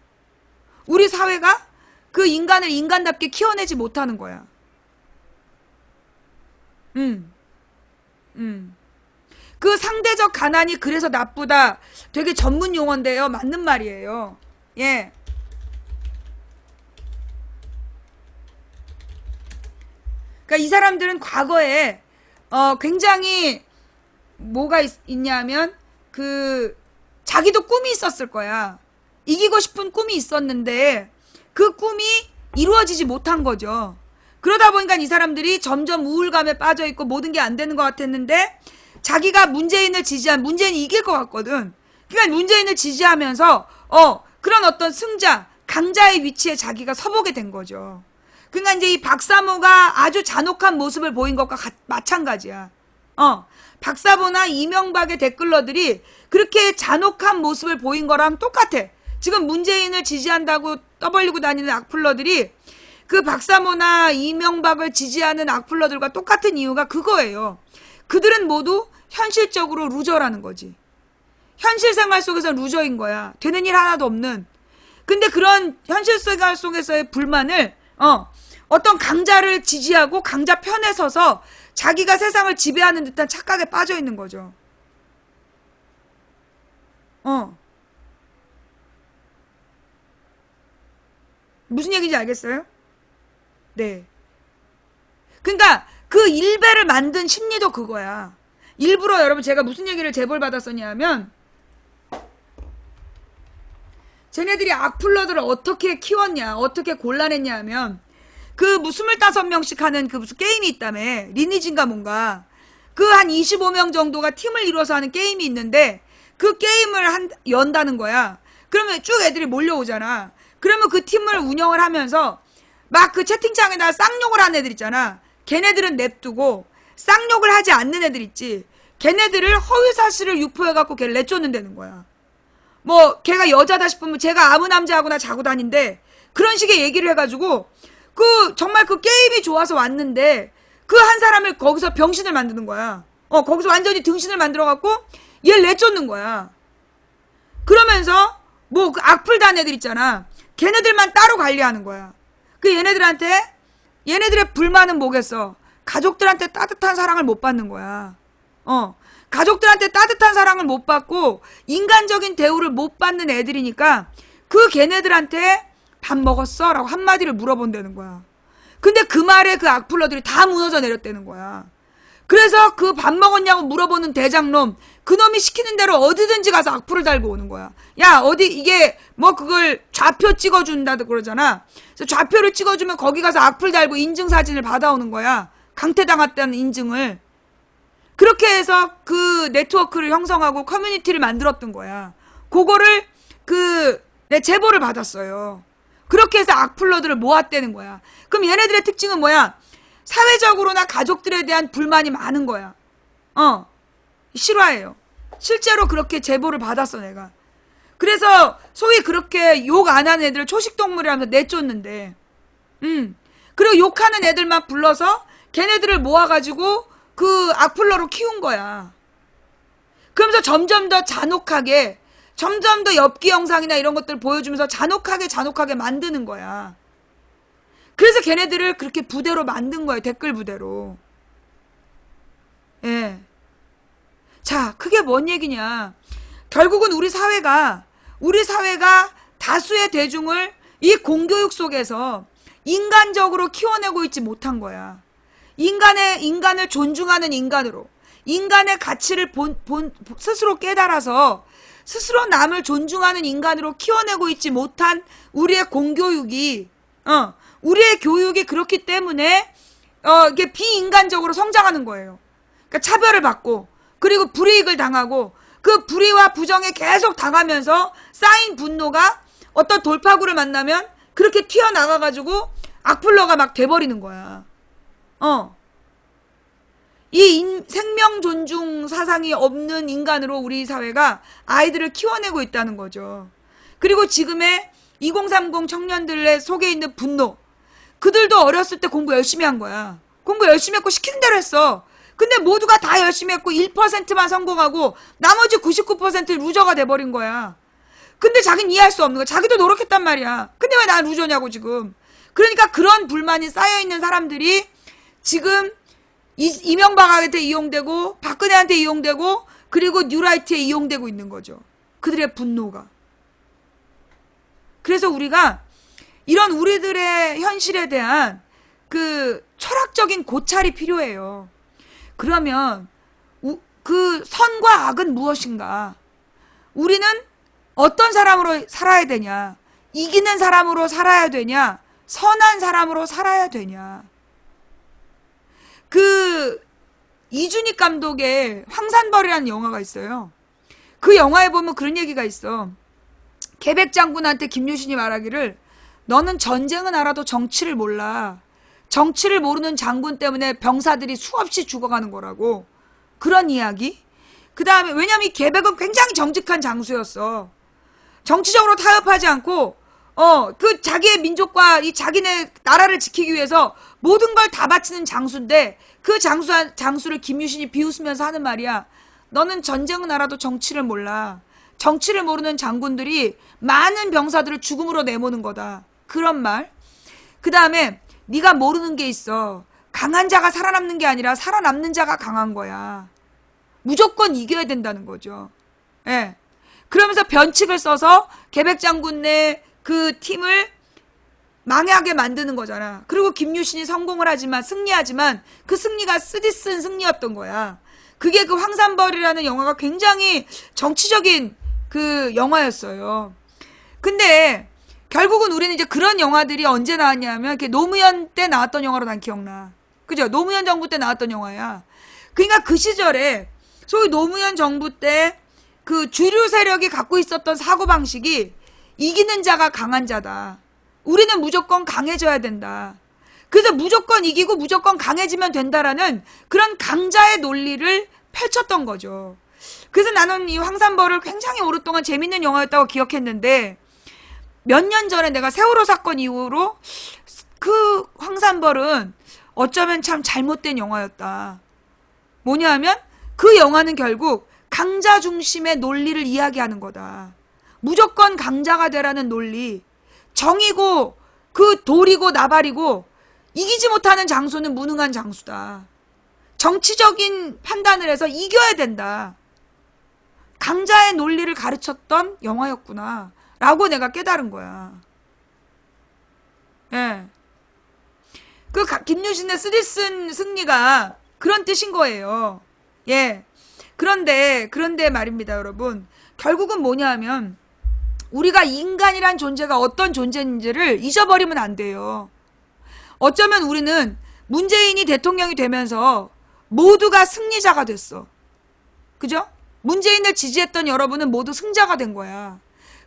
우리 사회가 그 인간을 인간답게 키워내지 못하는 거야. 그 상대적 가난이 그래서 나쁘다. 되게 전문 용어인데요. 맞는 말이에요. 예. 그러니까 이 사람들은 과거에 굉장히 뭐가 있냐면 그 자기도 꿈이 있었을 거야. 이기고 싶은 꿈이 있었는데 그 꿈이 이루어지지 못한 거죠. 그러다 보니까 이 사람들이 점점 우울감에 빠져 있고 모든 게 안 되는 것 같았는데 자기가 문재인을 지지한 문재인이 이길 것 같거든. 그러니까 문재인을 지지하면서 그런 어떤 승자, 강자의 위치에 자기가 서보게 된 거죠. 그러니까 이제 이 박사모가 아주 잔혹한 모습을 보인 것과 마찬가지야. 박사모나 이명박의 댓글러들이 그렇게 잔혹한 모습을 보인 거랑 똑같아. 지금 문재인을 지지한다고 떠벌리고 다니는 악플러들이 그 박사모나 이명박을 지지하는 악플러들과 똑같은 이유가 그거예요. 그들은 모두 현실적으로 루저라는 거지. 현실 생활 속에서 루저인 거야. 되는 일 하나도 없는. 근데 그런 현실 생활 속에서의 불만을 어떤 강자를 지지하고 강자 편에 서서 자기가 세상을 지배하는 듯한 착각에 빠져 있는 거죠. 무슨 얘기인지 알겠어요? 네. 그러니까 그 일배를 만든 심리도 그거야. 일부러 여러분 제가 무슨 얘기를 제보를 받았었냐면 쟤네들이 악플러들을 어떻게 키웠냐, 어떻게 골라냈냐 하면 그 25명씩 하는 그 무슨 게임이 있다며. 리니지인가 뭔가. 그 한 25명 정도가 팀을 이루어서 하는 게임이 있는데 그 게임을 연다는 거야. 그러면 쭉 애들이 몰려오잖아. 그러면 그 팀을 운영을 하면서 막 그 채팅창에다 쌍욕을 하는 애들 있잖아. 걔네들은 냅두고 쌍욕을 하지 않는 애들 있지. 걔네들을 허위사실을 유포해갖고 걔를 내쫓는다는 거야. 뭐 걔가 여자다 싶으면 제가 아무 남자하고나 자고 다닌대. 그런 식의 얘기를 해가지고 그 정말 그 게임이 좋아서 왔는데 그 한 사람을 거기서 병신을 만드는 거야. 거기서 완전히 등신을 만들어갖고 얘를 내쫓는 거야. 그러면서 뭐 그 악플 단 애들 있잖아. 걔네들만 따로 관리하는 거야. 그 얘네들의 불만은 뭐겠어? 가족들한테 따뜻한 사랑을 못 받는 거야. 가족들한테 따뜻한 사랑을 못 받고 인간적인 대우를 못 받는 애들이니까 그 걔네들한테 밥 먹었어? 라고 한마디를 물어본다는 거야. 근데 그 말에 그 악플러들이 다 무너져 내렸다는 거야. 그래서 그 밥 먹었냐고 물어보는 대장놈, 그놈이 시키는 대로 어디든지 가서 악플을 달고 오는 거야. 야, 어디 이게 뭐 그걸 좌표 찍어준다고 그러잖아. 그래서 좌표를 찍어주면 거기 가서 악플 달고 인증사진을 받아오는 거야. 강퇴당했다는 인증을. 그렇게 해서 그 네트워크를 형성하고 커뮤니티를 만들었던 거야. 그거를 내 제보를 받았어요. 그렇게 해서 악플러들을 모았다는 거야. 그럼 얘네들의 특징은 뭐야? 사회적으로나 가족들에 대한 불만이 많은 거야. 실화예요. 실제로 그렇게 제보를 받았어, 내가. 그래서 소위 그렇게 욕 안 하는 애들을 초식동물이라면서 내쫓는데, 그리고 욕하는 애들만 불러서 걔네들을 모아가지고 그 악플러로 키운 거야. 그러면서 점점 더 잔혹하게, 점점 더 엽기 영상이나 이런 것들을 보여주면서 잔혹하게 만드는 거야. 그래서 걔네들을 그렇게 부대로 만든 거예요. 댓글 부대로. 예. 자, 그게 뭔 얘기냐. 결국은 우리 사회가 다수의 대중을 이 공교육 속에서 인간적으로 키워내고 있지 못한 거야. 인간을 존중하는 인간으로, 인간의 가치를 스스로 깨달아서 스스로 남을 존중하는 인간으로 키워내고 있지 못한 우리의 공교육이, 우리의 교육이 그렇기 때문에, 이게 비인간적으로 성장하는 거예요. 그러니까 차별을 받고, 그리고 불이익을 당하고, 그 불의와 부정에 계속 당하면서 쌓인 분노가 어떤 돌파구를 만나면 그렇게 튀어나가가지고 악플러가 막 돼버리는 거야. 이 생명 존중 사상이 없는 인간으로 우리 사회가 아이들을 키워내고 있다는 거죠. 그리고 지금의 2030 청년들의 속에 있는 분노. 그들도 어렸을 때 공부 열심히 한 거야. 공부 열심히 했고 시키는 대로 했어. 근데 모두가 다 열심히 했고 1%만 성공하고 나머지 99% 루저가 돼버린 거야. 근데 자기는 이해할 수 없는 거야. 자기도 노력했단 말이야. 근데 왜 난 루저냐고 지금. 그러니까 그런 불만이 쌓여있는 사람들이 지금 이명박한테 이용되고 박근혜한테 이용되고 그리고 뉴라이트에 이용되고 있는 거죠. 그들의 분노가. 그래서 우리가 이런 우리들의 현실에 대한 그 철학적인 고찰이 필요해요. 그러면 그 선과 악은 무엇인가? 우리는 어떤 사람으로 살아야 되냐? 이기는 사람으로 살아야 되냐? 선한 사람으로 살아야 되냐? 그 이준익 감독의 황산벌이라는 영화가 있어요. 그 영화에 보면 그런 얘기가 있어. 계백 장군한테 김유신이 말하기를 너는 전쟁은 알아도 정치를 몰라. 정치를 모르는 장군 때문에 병사들이 수없이 죽어가는 거라고. 그런 이야기. 그 다음에 왜냐면 이 계백은 굉장히 정직한 장수였어. 정치적으로 타협하지 않고 그 자기의 민족과 이 자기네 나라를 지키기 위해서 모든 걸 다 바치는 장수인데 그 장수를 김유신이 비웃으면서 하는 말이야. 너는 전쟁은 알아도 정치를 몰라. 정치를 모르는 장군들이 많은 병사들을 죽음으로 내모는 거다. 그런 말. 그 다음에 네가 모르는 게 있어. 강한 자가 살아남는 게 아니라 살아남는 자가 강한 거야. 무조건 이겨야 된다는 거죠. 예. 그러면서 변칙을 써서 계백 장군의 그 팀을 망하게 만드는 거잖아. 그리고 김유신이 성공을 하지만 승리하지만 그 승리가 쓰디쓴 승리였던 거야. 그게 그 황산벌이라는 영화가 굉장히 정치적인 그 영화였어요. 근데 결국은 우리는 이제 그런 영화들이 언제 나왔냐면 이렇게 노무현 때 나왔던 영화로 난 기억나. 그죠? 노무현 정부 때 나왔던 영화야. 그러니까 그 시절에 소위 노무현 정부 때 그 주류 세력이 갖고 있었던 사고방식이 이기는 자가 강한 자다. 우리는 무조건 강해져야 된다. 그래서 무조건 이기고 무조건 강해지면 된다라는 그런 강자의 논리를 펼쳤던 거죠. 그래서 나는 이 황산벌을 굉장히 오랫동안 재밌는 영화였다고 기억했는데 몇 년 전에 내가 세월호 사건 이후로 그 황산벌은 어쩌면 참 잘못된 영화였다. 뭐냐 하면 그 영화는 결국 강자 중심의 논리를 이야기하는 거다. 무조건 강자가 되라는 논리. 정이고 그 돌이고 나발이고 이기지 못하는 장수는 무능한 장수다. 정치적인 판단을 해서 이겨야 된다. 강자의 논리를 가르쳤던 영화였구나 라고 내가 깨달은 거야. 예. 그 김유신의 쓰디쓴 승리가 그런 뜻인 거예요. 예. 그런데 말입니다, 여러분. 결국은 뭐냐 하면 우리가 인간이란 존재가 어떤 존재인지를 잊어버리면 안 돼요. 어쩌면 우리는 문재인이 대통령이 되면서 모두가 승리자가 됐어. 그죠? 문재인을 지지했던 여러분은 모두 승자가 된 거야.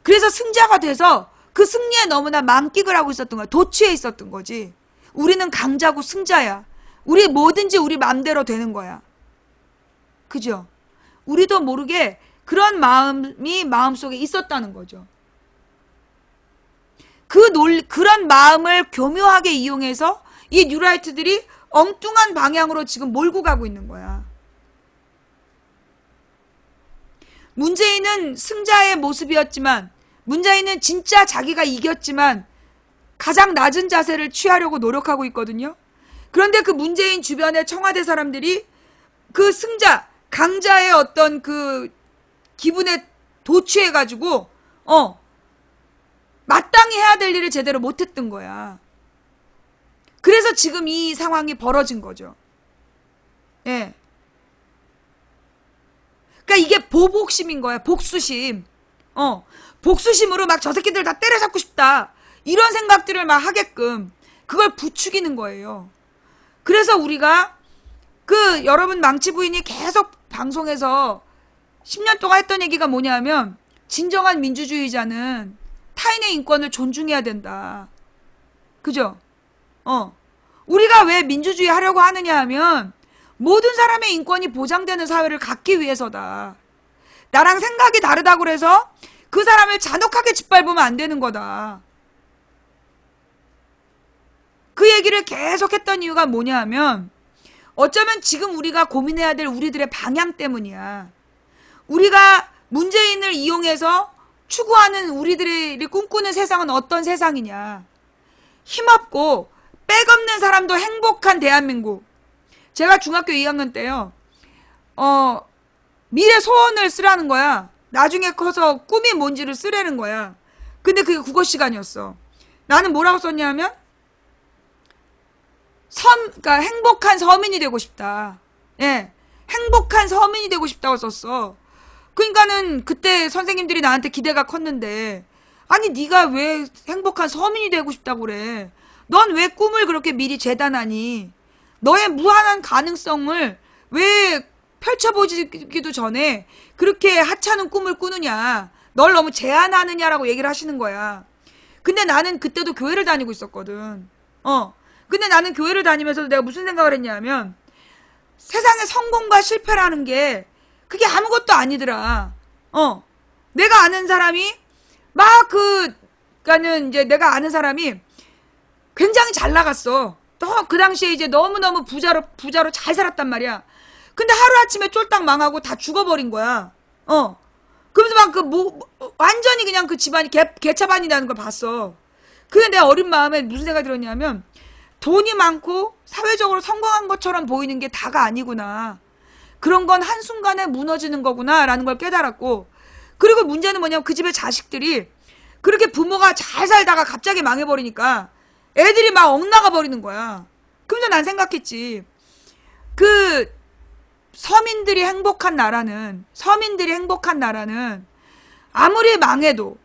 그래서 승자가 돼서 그 승리에 너무나 만끽을 하고 있었던 거야. 도취해 있었던 거지. 우리는 강자고 승자야. 우리 뭐든지 우리 마음대로 되는 거야. 그죠? 우리도 모르게 그런 마음이 마음속에 있었다는 거죠. 그런 마음을 교묘하게 이용해서 이 뉴라이트들이 엉뚱한 방향으로 지금 몰고 가고 있는 거야. 문재인은 승자의 모습이었지만, 문재인은 진짜 자기가 이겼지만 가장 낮은 자세를 취하려고 노력하고 있거든요. 그런데 그 문재인 주변의 청와대 사람들이 그 승자, 강자의 어떤 그 기분에 도취해가지고, 마땅히 해야 될 일을 제대로 못했던 거야. 그래서 지금 이 상황이 벌어진 거죠. 예. 그러니까 이게 보복심인 거야. 복수심. 복수심으로 막 저 새끼들 다 때려잡고 싶다. 이런 생각들을 막 하게끔 그걸 부추기는 거예요. 그래서 우리가 그 여러분 망치 부인이 계속 방송에서 10년 동안 했던 얘기가 뭐냐면 진정한 민주주의자는 타인의 인권을 존중해야 된다. 그죠? 우리가 왜 민주주의 하려고 하느냐 하면 모든 사람의 인권이 보장되는 사회를 갖기 위해서다. 나랑 생각이 다르다고 그래서 그 사람을 잔혹하게 짓밟으면 안 되는 거다. 그 얘기를 계속 했던 이유가 뭐냐 하면 어쩌면 지금 우리가 고민해야 될 우리들의 방향 때문이야. 우리가 문재인을 이용해서 추구하는 우리들이 꿈꾸는 세상은 어떤 세상이냐. 힘없고 백없는 사람도 행복한 대한민국. 제가 중학교 2학년 때요. 미래 소원을 쓰라는 거야. 나중에 커서 꿈이 뭔지를 쓰라는 거야. 근데 그게 국어 시간이었어. 나는 뭐라고 썼냐면 그러니까 행복한 서민이 되고 싶다. 예. 행복한 서민이 되고 싶다고 썼어. 그러니까는 그때 선생님들이 나한테 기대가 컸는데 아니 네가 왜 행복한 서민이 되고 싶다고 그래. 넌 왜 꿈을 그렇게 미리 재단하니. 너의 무한한 가능성을 왜 펼쳐보기도 전에 그렇게 하찮은 꿈을 꾸느냐. 널 너무 제한하느냐라고 얘기를 하시는 거야. 근데 나는 그때도 교회를 다니고 있었거든. 근데 나는 교회를 다니면서도 내가 무슨 생각을 했냐면 세상에 성공과 실패라는 게 그게 아무것도 아니더라. 내가 아는 사람이 그러니까는 이제 내가 아는 사람이 굉장히 잘 나갔어. 또 그 당시에 이제 너무너무 부자로 잘 살았단 말이야. 근데 하루아침에 쫄딱 망하고 다 죽어버린 거야. 그러면서 완전히 그냥 그 집안이 개차반이라는 걸 봤어. 근데 내 어린 마음에 무슨 생각이 들었냐면 돈이 많고 사회적으로 성공한 것처럼 보이는 게 다가 아니구나. 그런 건 한순간에 무너지는 거구나 라는 걸 깨달았고, 그리고 문제는 뭐냐면 그 집의 자식들이 그렇게 부모가 잘 살다가 갑자기 망해버리니까 애들이 막 엇나가 버리는 거야. 그러면서 난 생각했지. 그 서민들이 행복한 나라는 아무리 망해도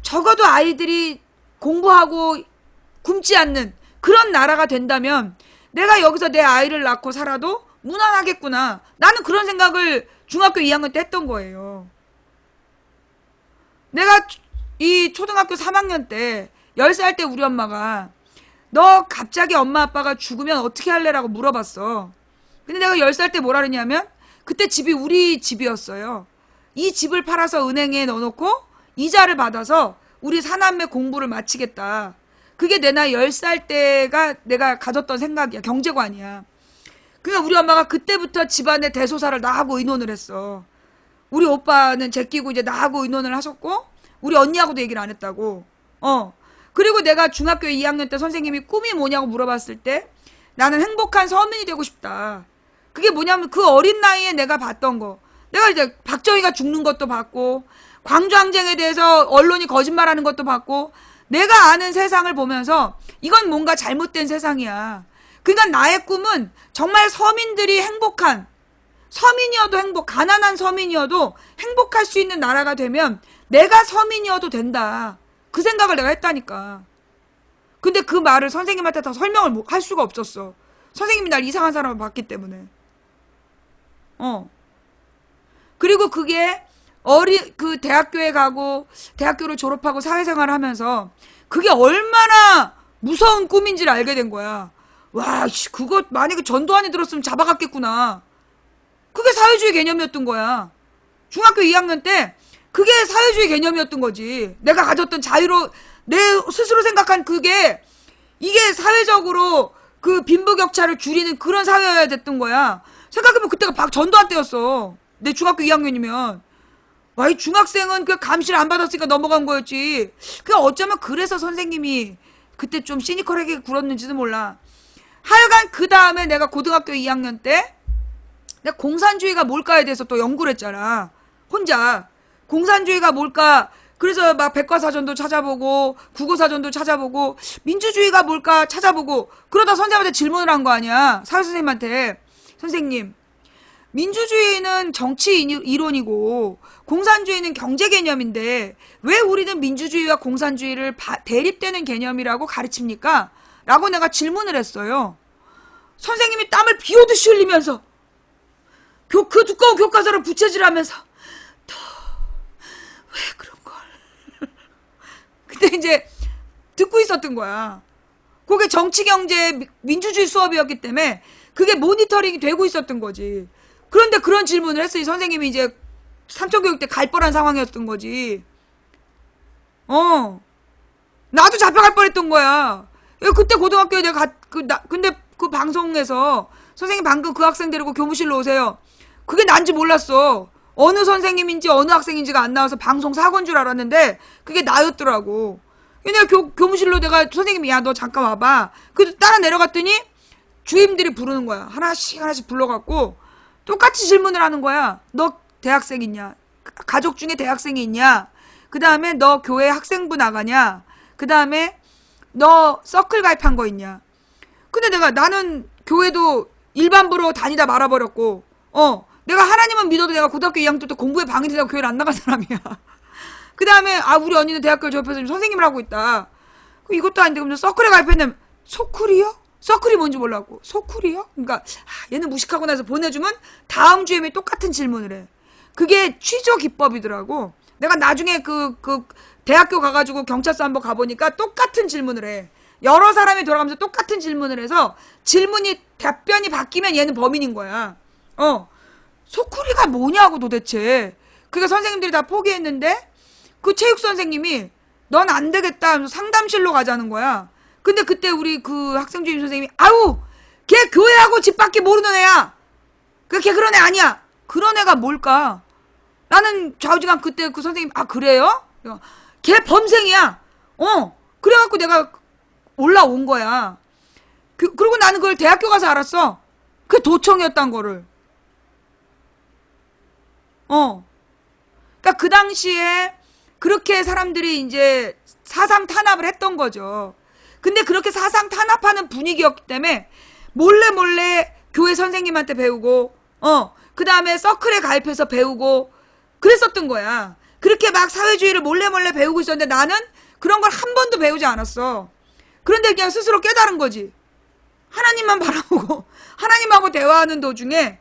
적어도 아이들이 공부하고 굶지 않는 그런 나라가 된다면 내가 여기서 내 아이를 낳고 살아도 무난하겠구나. 나는 그런 생각을 중학교 2학년 때 했던 거예요. 내가 이 초등학교 3학년 때 10살 때 우리 엄마가 너 갑자기 엄마 아빠가 죽으면 어떻게 할래라고 물어봤어. 근데 내가 10살 때 뭐라 그랬냐면 그때 집이 우리 집이었어요. 이 집을 팔아서 은행에 넣어놓고 이자를 받아서 우리 사남매 공부를 마치겠다. 그게 내 나이 10살 때가 내가 가졌던 생각이야. 경제관이야. 그러니까 우리 엄마가 그때부터 집안의 대소사를 나하고 의논을 했어. 우리 오빠는 제끼고 이제 나하고 의논을 하셨고 우리 언니하고도 얘기를 안 했다고. 그리고 내가 중학교 2학년 때 선생님이 꿈이 뭐냐고 물어봤을 때 나는 행복한 서민이 되고 싶다. 그게 뭐냐면 그 어린 나이에 내가 봤던 거. 내가 이제 박정희가 죽는 것도 봤고 광주항쟁에 대해서 언론이 거짓말하는 것도 봤고 내가 아는 세상을 보면서 이건 뭔가 잘못된 세상이야. 그러니까 나의 꿈은 정말 서민들이 행복한, 서민이어도 가난한 서민이어도 행복할 수 있는 나라가 되면 내가 서민이어도 된다. 그 생각을 내가 했다니까. 근데 그 말을 선생님한테 다 설명을 할 수가 없었어. 선생님이 날 이상한 사람을 봤기 때문에. 그리고 그게 그 대학교에 가고 대학교를 졸업하고 사회생활을 하면서 그게 얼마나 무서운 꿈인지를 알게 된 거야. 와, 그거 만약에 전두환이 들었으면 잡아갔겠구나. 그게 사회주의 개념이었던 거야. 중학교 2학년 때 그게 사회주의 개념이었던 거지. 내가 가졌던 내 스스로 생각한 이게 사회적으로 그 빈부격차를 줄이는 그런 사회여야 됐던 거야. 생각해보면 그때가 전두환 때였어. 내 중학교 2학년이면. 와, 이 중학생은 그 감시를 안 받았으니까 넘어간 거였지. 어쩌면 그래서 선생님이 그때 좀 시니컬하게 굴었는지도 몰라. 하여간 그 다음에 내가 고등학교 2학년 때 내가 공산주의가 뭘까에 대해서 또 연구를 했잖아. 혼자. 공산주의가 뭘까? 그래서 막 백과사전도 찾아보고 국어사전도 찾아보고 민주주의가 뭘까 찾아보고 그러다 선생님한테 질문을 한 거 아니야. 사회선생님한테. 선생님, 민주주의는 정치 이론이고 공산주의는 경제 개념인데 왜 우리는 민주주의와 공산주의를 대립되는 개념이라고 가르칩니까? 라고 내가 질문을 했어요. 선생님이 땀을 비오듯이 흘리면서 그 두꺼운 교과서를 부채질하면서 왜 그런 걸 근데 이제 듣고 있었던 거야. 그게 정치 경제 민주주의 수업이었기 때문에 그게 모니터링이 되고 있었던 거지. 그런데 그런 질문을 했어요. 선생님이 이제 삼천교육 때 갈 뻔한 상황이었던 거지. 나도 잡혀갈 뻔했던 거야. 그때 고등학교에 내가 근데 그 방송에서 선생님 방금 그 학생 데리고 교무실로 오세요. 그게 난지 몰랐어. 어느 선생님인지 어느 학생인지가 안 나와서 방송 사고인 줄 알았는데 그게 나였더라고. 내가 교무실로 내가 선생님이 야 너 잠깐 와봐. 그래서 따라 내려갔더니 주임들이 부르는 거야. 하나씩 불러갖고 똑같이 질문을 하는 거야. 너 대학생 있냐? 가족 중에 대학생이 있냐? 그 다음에 너 교회 학생부 나가냐? 그 다음에 너 서클 가입한 거 있냐? 근데 나는 교회도 일반부로 다니다 말아버렸고 내가 하나님은 믿어도 내가 고등학교 2학년 때 공부에 방해되다가 교회를 안 나간 사람이야. 그 다음에 우리 언니는 대학교를 졸업해서 선생님을 하고 있다. 이것도 아닌데 그럼 서클에 가입했는데 소쿨이요? 서클이 뭔지 몰랐고 소쿨이요? 그러니까 얘는 무식하고 나서 보내주면 다음 주에 똑같은 질문을 해. 그게 취조 기법이더라고. 내가 나중에 그 대학교 가가지고 경찰서 한번 가보니까 똑같은 질문을 해. 여러 사람이 돌아가면서 똑같은 질문을 해서 답변이 바뀌면 얘는 범인인 거야. 소쿠리가 뭐냐고 도대체. 그러니까 선생님들이 다 포기했는데 그 체육 선생님이 넌 안 되겠다 하면서 상담실로 가자는 거야. 근데 그때 우리 그 학생주임 선생님이 걔 교회하고 집 밖에 모르는 애야. 걔 그런 애 아니야. 그런 애가 뭘까? 나는 좌우지간 그때 그 선생님 그래요? 걔 범생이야. 그래갖고 내가 올라온 거야. 그리고 나는 그걸 대학교 가서 알았어. 그게 도청이었단 거를. 그러니까 그 당시에 그렇게 사람들이 이제 사상 탄압을 했던 거죠. 근데 그렇게 사상 탄압하는 분위기였기 때문에 몰래 교회 선생님한테 배우고 그 다음에 서클에 가입해서 배우고 그랬었던 거야. 그렇게 막 사회주의를 몰래 배우고 있었는데 나는 그런 걸 한 번도 배우지 않았어. 그런데 그냥 스스로 깨달은 거지. 하나님만 바라보고 하나님하고 대화하는 도중에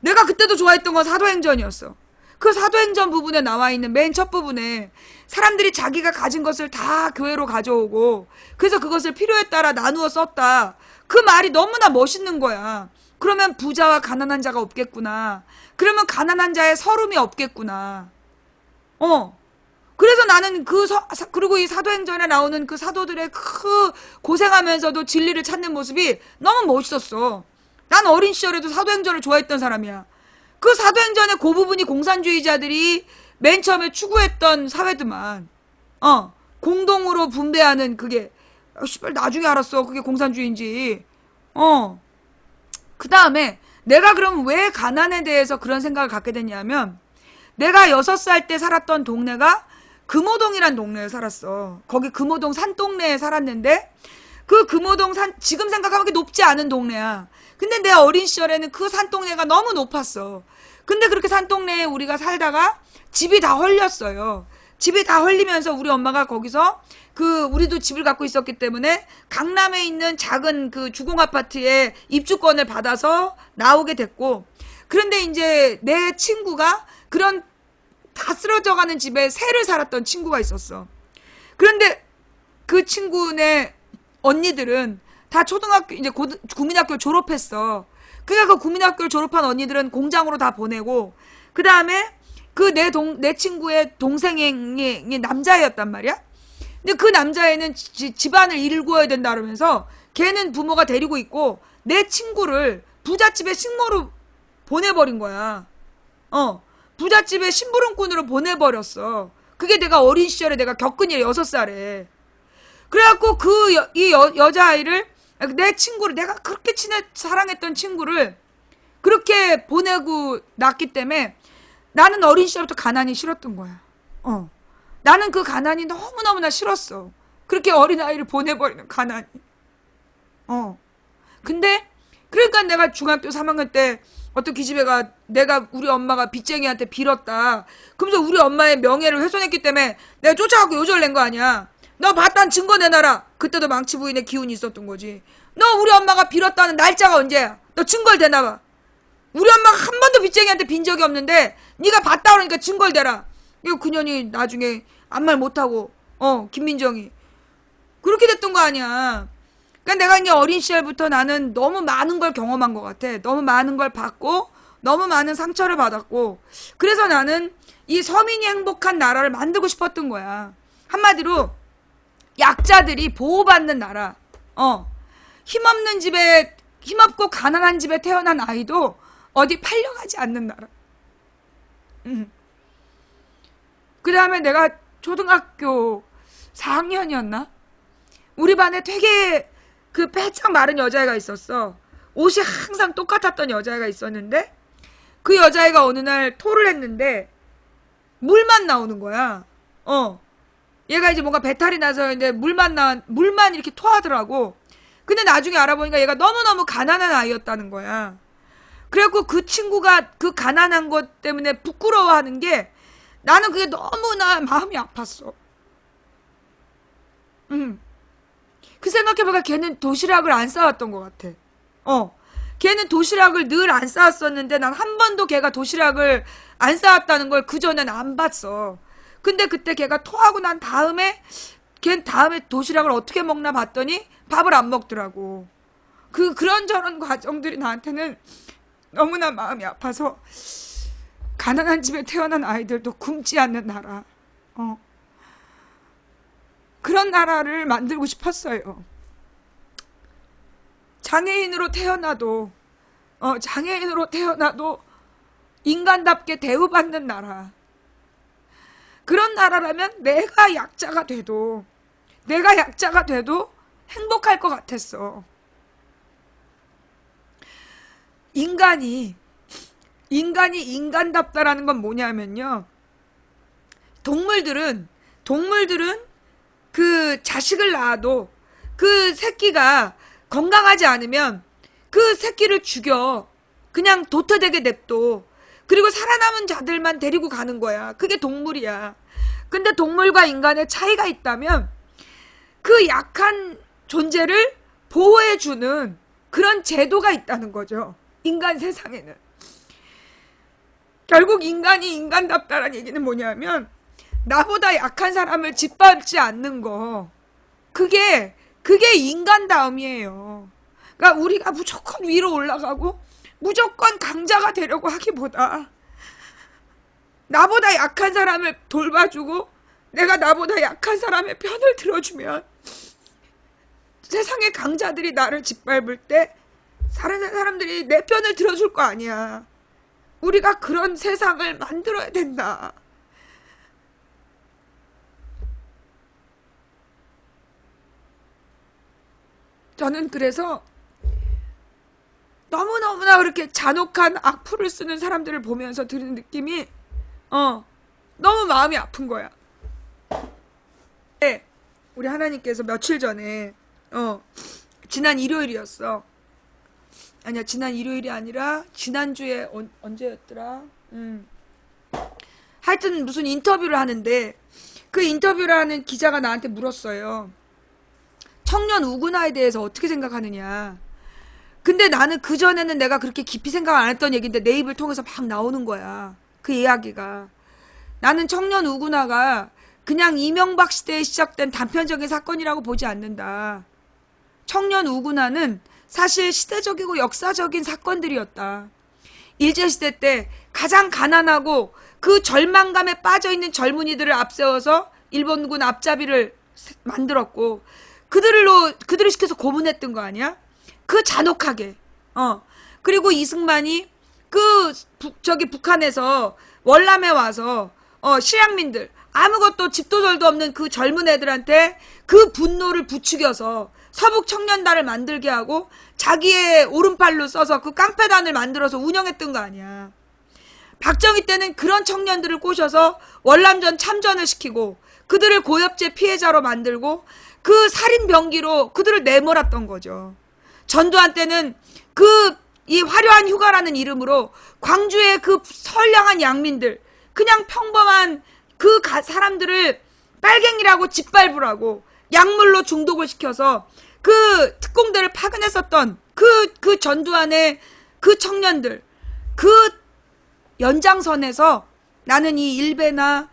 내가 그때도 좋아했던 건 사도행전이었어. 그 사도행전 부분에 나와 있는 맨 첫 부분에 사람들이 자기가 가진 것을 다 교회로 가져오고 그래서 그것을 필요에 따라 나누어 썼다. 그 말이 너무나 멋있는 거야. 그러면 부자와 가난한 자가 없겠구나. 그러면 가난한 자의 서름이 없겠구나. 그래서 나는 그리고 이 사도행전에 나오는 그 사도들의 그 고생하면서도 진리를 찾는 모습이 너무 멋있었어. 난 어린 시절에도 사도행전을 좋아했던 사람이야. 그 사도행전의 그 부분이 공산주의자들이 맨 처음에 추구했던 사회드만. 공동으로 분배하는 그게 씨발 나중에 알았어. 그게 공산주의인지. 그 다음에 내가 그럼 왜 가난에 대해서 그런 생각을 갖게 됐냐면 내가 6살 때 살았던 동네가 금호동이란 동네에 살았어. 거기 금호동 산동네에 살았는데 그 금호동 지금 생각하면 그게 높지 않은 동네야. 근데 내 어린 시절에는 그 산동네가 너무 높았어. 근데 그렇게 산동네에 우리가 살다가 집이 다 헐렸어요. 집이 다 헐리면서 우리 엄마가 거기서 우리도 집을 갖고 있었기 때문에 강남에 있는 작은 그 주공아파트에 입주권을 받아서 나오게 됐고, 그런데 이제 내 친구가 그런 다 쓰러져가는 집에 새를 살았던 친구가 있었어. 그런데 그 친구네 언니들은 다 초등학교 이제 국민학교 졸업했어. 그러니까 그 국민학교를 졸업한 언니들은 공장으로 다 보내고, 그 다음에 내 친구의 동생이 남자애였단 말이야. 근데 그 남자애는 집안을 일구어야 된다 그러면서 걔는 부모가 데리고 있고 내 친구를 부잣집에 식모로 보내버린 거야. 부잣집에 심부름꾼으로 보내버렸어. 그게 내가 어린 시절에 내가 겪은 일이야. 6살에. 그래갖고 이 여자아이를, 내 친구를, 내가 그렇게 사랑했던 친구를 그렇게 보내고 났기 때문에 나는 어린 시절부터 가난이 싫었던 거야. 나는 그 가난이 너무너무나 싫었어. 그렇게 어린아이를 보내버리는 가난이. 근데 그러니까 내가 중학교 3학년 때 어떤 기집애가 내가 우리 엄마가 빚쟁이한테 빌었다. 그러면서 우리 엄마의 명예를 훼손했기 때문에 내가 쫓아가고 요절 낸 거 아니야. 너 봤단 증거 내놔라. 그때도 망치 부인의 기운이 있었던 거지. 너 우리 엄마가 빌었다는 날짜가 언제야? 너 증거를 대놔봐. 우리 엄마가 한 번도 빚쟁이한테 빈 적이 없는데 네가 봤다 그러니까 증거를 대라. 이거 그년이 나중에 아무 말 못하고 김민정이 그렇게 됐던 거 아니야. 그러니까 내가 이제 어린 시절부터 나는 너무 많은 걸 경험한 것 같아. 너무 많은 걸 받고 너무 많은 상처를 받았고 그래서 나는 이 서민이 행복한 나라를 만들고 싶었던 거야. 한마디로 약자들이 보호받는 나라. 힘없는 집에 힘없고 가난한 집에 태어난 아이도 어디 팔려가지 않는 나라. 그 다음에 내가 초등학교 4학년이었나? 우리 반에 되게 그 빼짝 마른 여자애가 있었어. 옷이 항상 똑같았던 여자애가 있었는데 그 여자애가 어느 날 토를 했는데 물만 나오는 거야. 얘가 이제 뭔가 배탈이 나서 이제 물만 이렇게 토하더라고. 근데 나중에 알아보니까 얘가 너무너무 가난한 아이였다는 거야. 그래갖고 그 친구가 그 가난한 것 때문에 부끄러워하는 게 나는 그게 너무나 마음이 아팠어. 그 생각해보니까 걔는 도시락을 안 싸왔던 것 같아. 걔는 도시락을 늘 안 싸왔었는데 난 한 번도 걔가 도시락을 안 싸왔다는 걸 그전엔 안 봤어. 근데 그때 걔가 토하고 난 다음에 걔 다음에 도시락을 어떻게 먹나 봤더니 밥을 안 먹더라고. 그런저런 과정들이 나한테는 너무나 마음이 아파서 가난한 집에 태어난 아이들도 굶지 않는 나라. 그런 나라를 만들고 싶었어요. 장애인으로 태어나도 인간답게 대우받는 나라. 그런 나라라면 내가 약자가 돼도 행복할 것 같았어. 인간이 인간답다라는 건 뭐냐면요. 동물들은 그 자식을 낳아도 그 새끼가 건강하지 않으면 그 새끼를 죽여. 그냥 도태되게 냅둬. 그리고 살아남은 자들만 데리고 가는 거야. 그게 동물이야. 근데 동물과 인간의 차이가 있다면 그 약한 존재를 보호해주는 그런 제도가 있다는 거죠. 인간 세상에는. 결국 인간이 인간답다라는 얘기는 뭐냐면 나보다 약한 사람을 짓밟지 않는 거. 그게 인간다움이에요. 그러니까 우리가 무조건 위로 올라가고 무조건 강자가 되려고 하기보다 나보다 약한 사람을 돌봐주고 내가 나보다 약한 사람의 편을 들어주면 세상의 강자들이 나를 짓밟을 때 다른 사람들이 내 편을 들어줄 거 아니야. 우리가 그런 세상을 만들어야 된다. 저는 그래서 너무너무나 그렇게 잔혹한 악플을 쓰는 사람들을 보면서 드는 느낌이 너무 마음이 아픈 거야. 네, 우리 하나님께서 며칠 전에 지난 일요일이었어. 아니야, 지난 일요일이 아니라 지난주에 언제였더라? 하여튼 무슨 인터뷰를 하는데 그 인터뷰를 하는 기자가 나한테 물었어요. 청년 우군화에 대해서 어떻게 생각하느냐. 근데 나는 그전에는 내가 그렇게 깊이 생각 안 했던 얘기인데 내 입을 통해서 막 나오는 거야. 그 이야기가. 나는 청년 우군화가 그냥 이명박 시대에 시작된 단편적인 사건이라고 보지 않는다. 청년 우군화는 사실 시대적이고 역사적인 사건들이었다. 일제시대 때 가장 가난하고 그 절망감에 빠져있는 젊은이들을 앞세워서 일본군 앞잡이를 만들었고 그들을 시켜서 고문했던 거 아니야? 그 잔혹하게. 그리고 이승만이 북한에서 월남에 와서 실향민들 아무것도 집도절도 없는 그 젊은 애들한테 그 분노를 부추겨서 서북 청년단을 만들게 하고 자기의 오른팔로 써서 그 깡패단을 만들어서 운영했던 거 아니야. 박정희 때는 그런 청년들을 꼬셔서 월남전 참전을 시키고 그들을 고엽제 피해자로 만들고 그 살인 병기로 그들을 내몰았던 거죠. 전두환 때는 이 화려한 휴가라는 이름으로 광주의 그 선량한 양민들, 그냥 평범한 그 사람들을 빨갱이라고 짓밟으라고 약물로 중독을 시켜서 그 특공대를 파견했었던 그 전두환의 그 청년들, 그 연장선에서 나는 이 일베나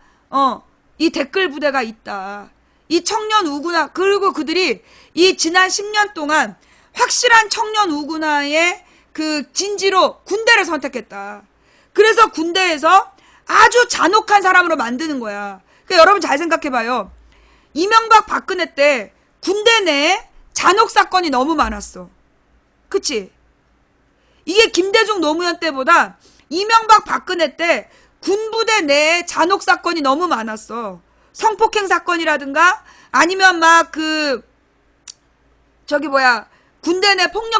이 댓글 부대가 있다. 이 청년 우군화, 그리고 그들이 이 지난 10년 동안 확실한 청년 우군화의 그 진지로 군대를 선택했다. 그래서 군대에서 아주 잔혹한 사람으로 만드는 거야. 그러니까 여러분 잘 생각해봐요. 이명박 박근혜 때 군대 내에 잔혹 사건이 너무 많았어. 그치? 이게 김대중 노무현 때보다 이명박 박근혜 때 군부대 내에 잔혹 사건이 너무 많았어. 성폭행 사건이라든가 아니면 막 군대 내 폭력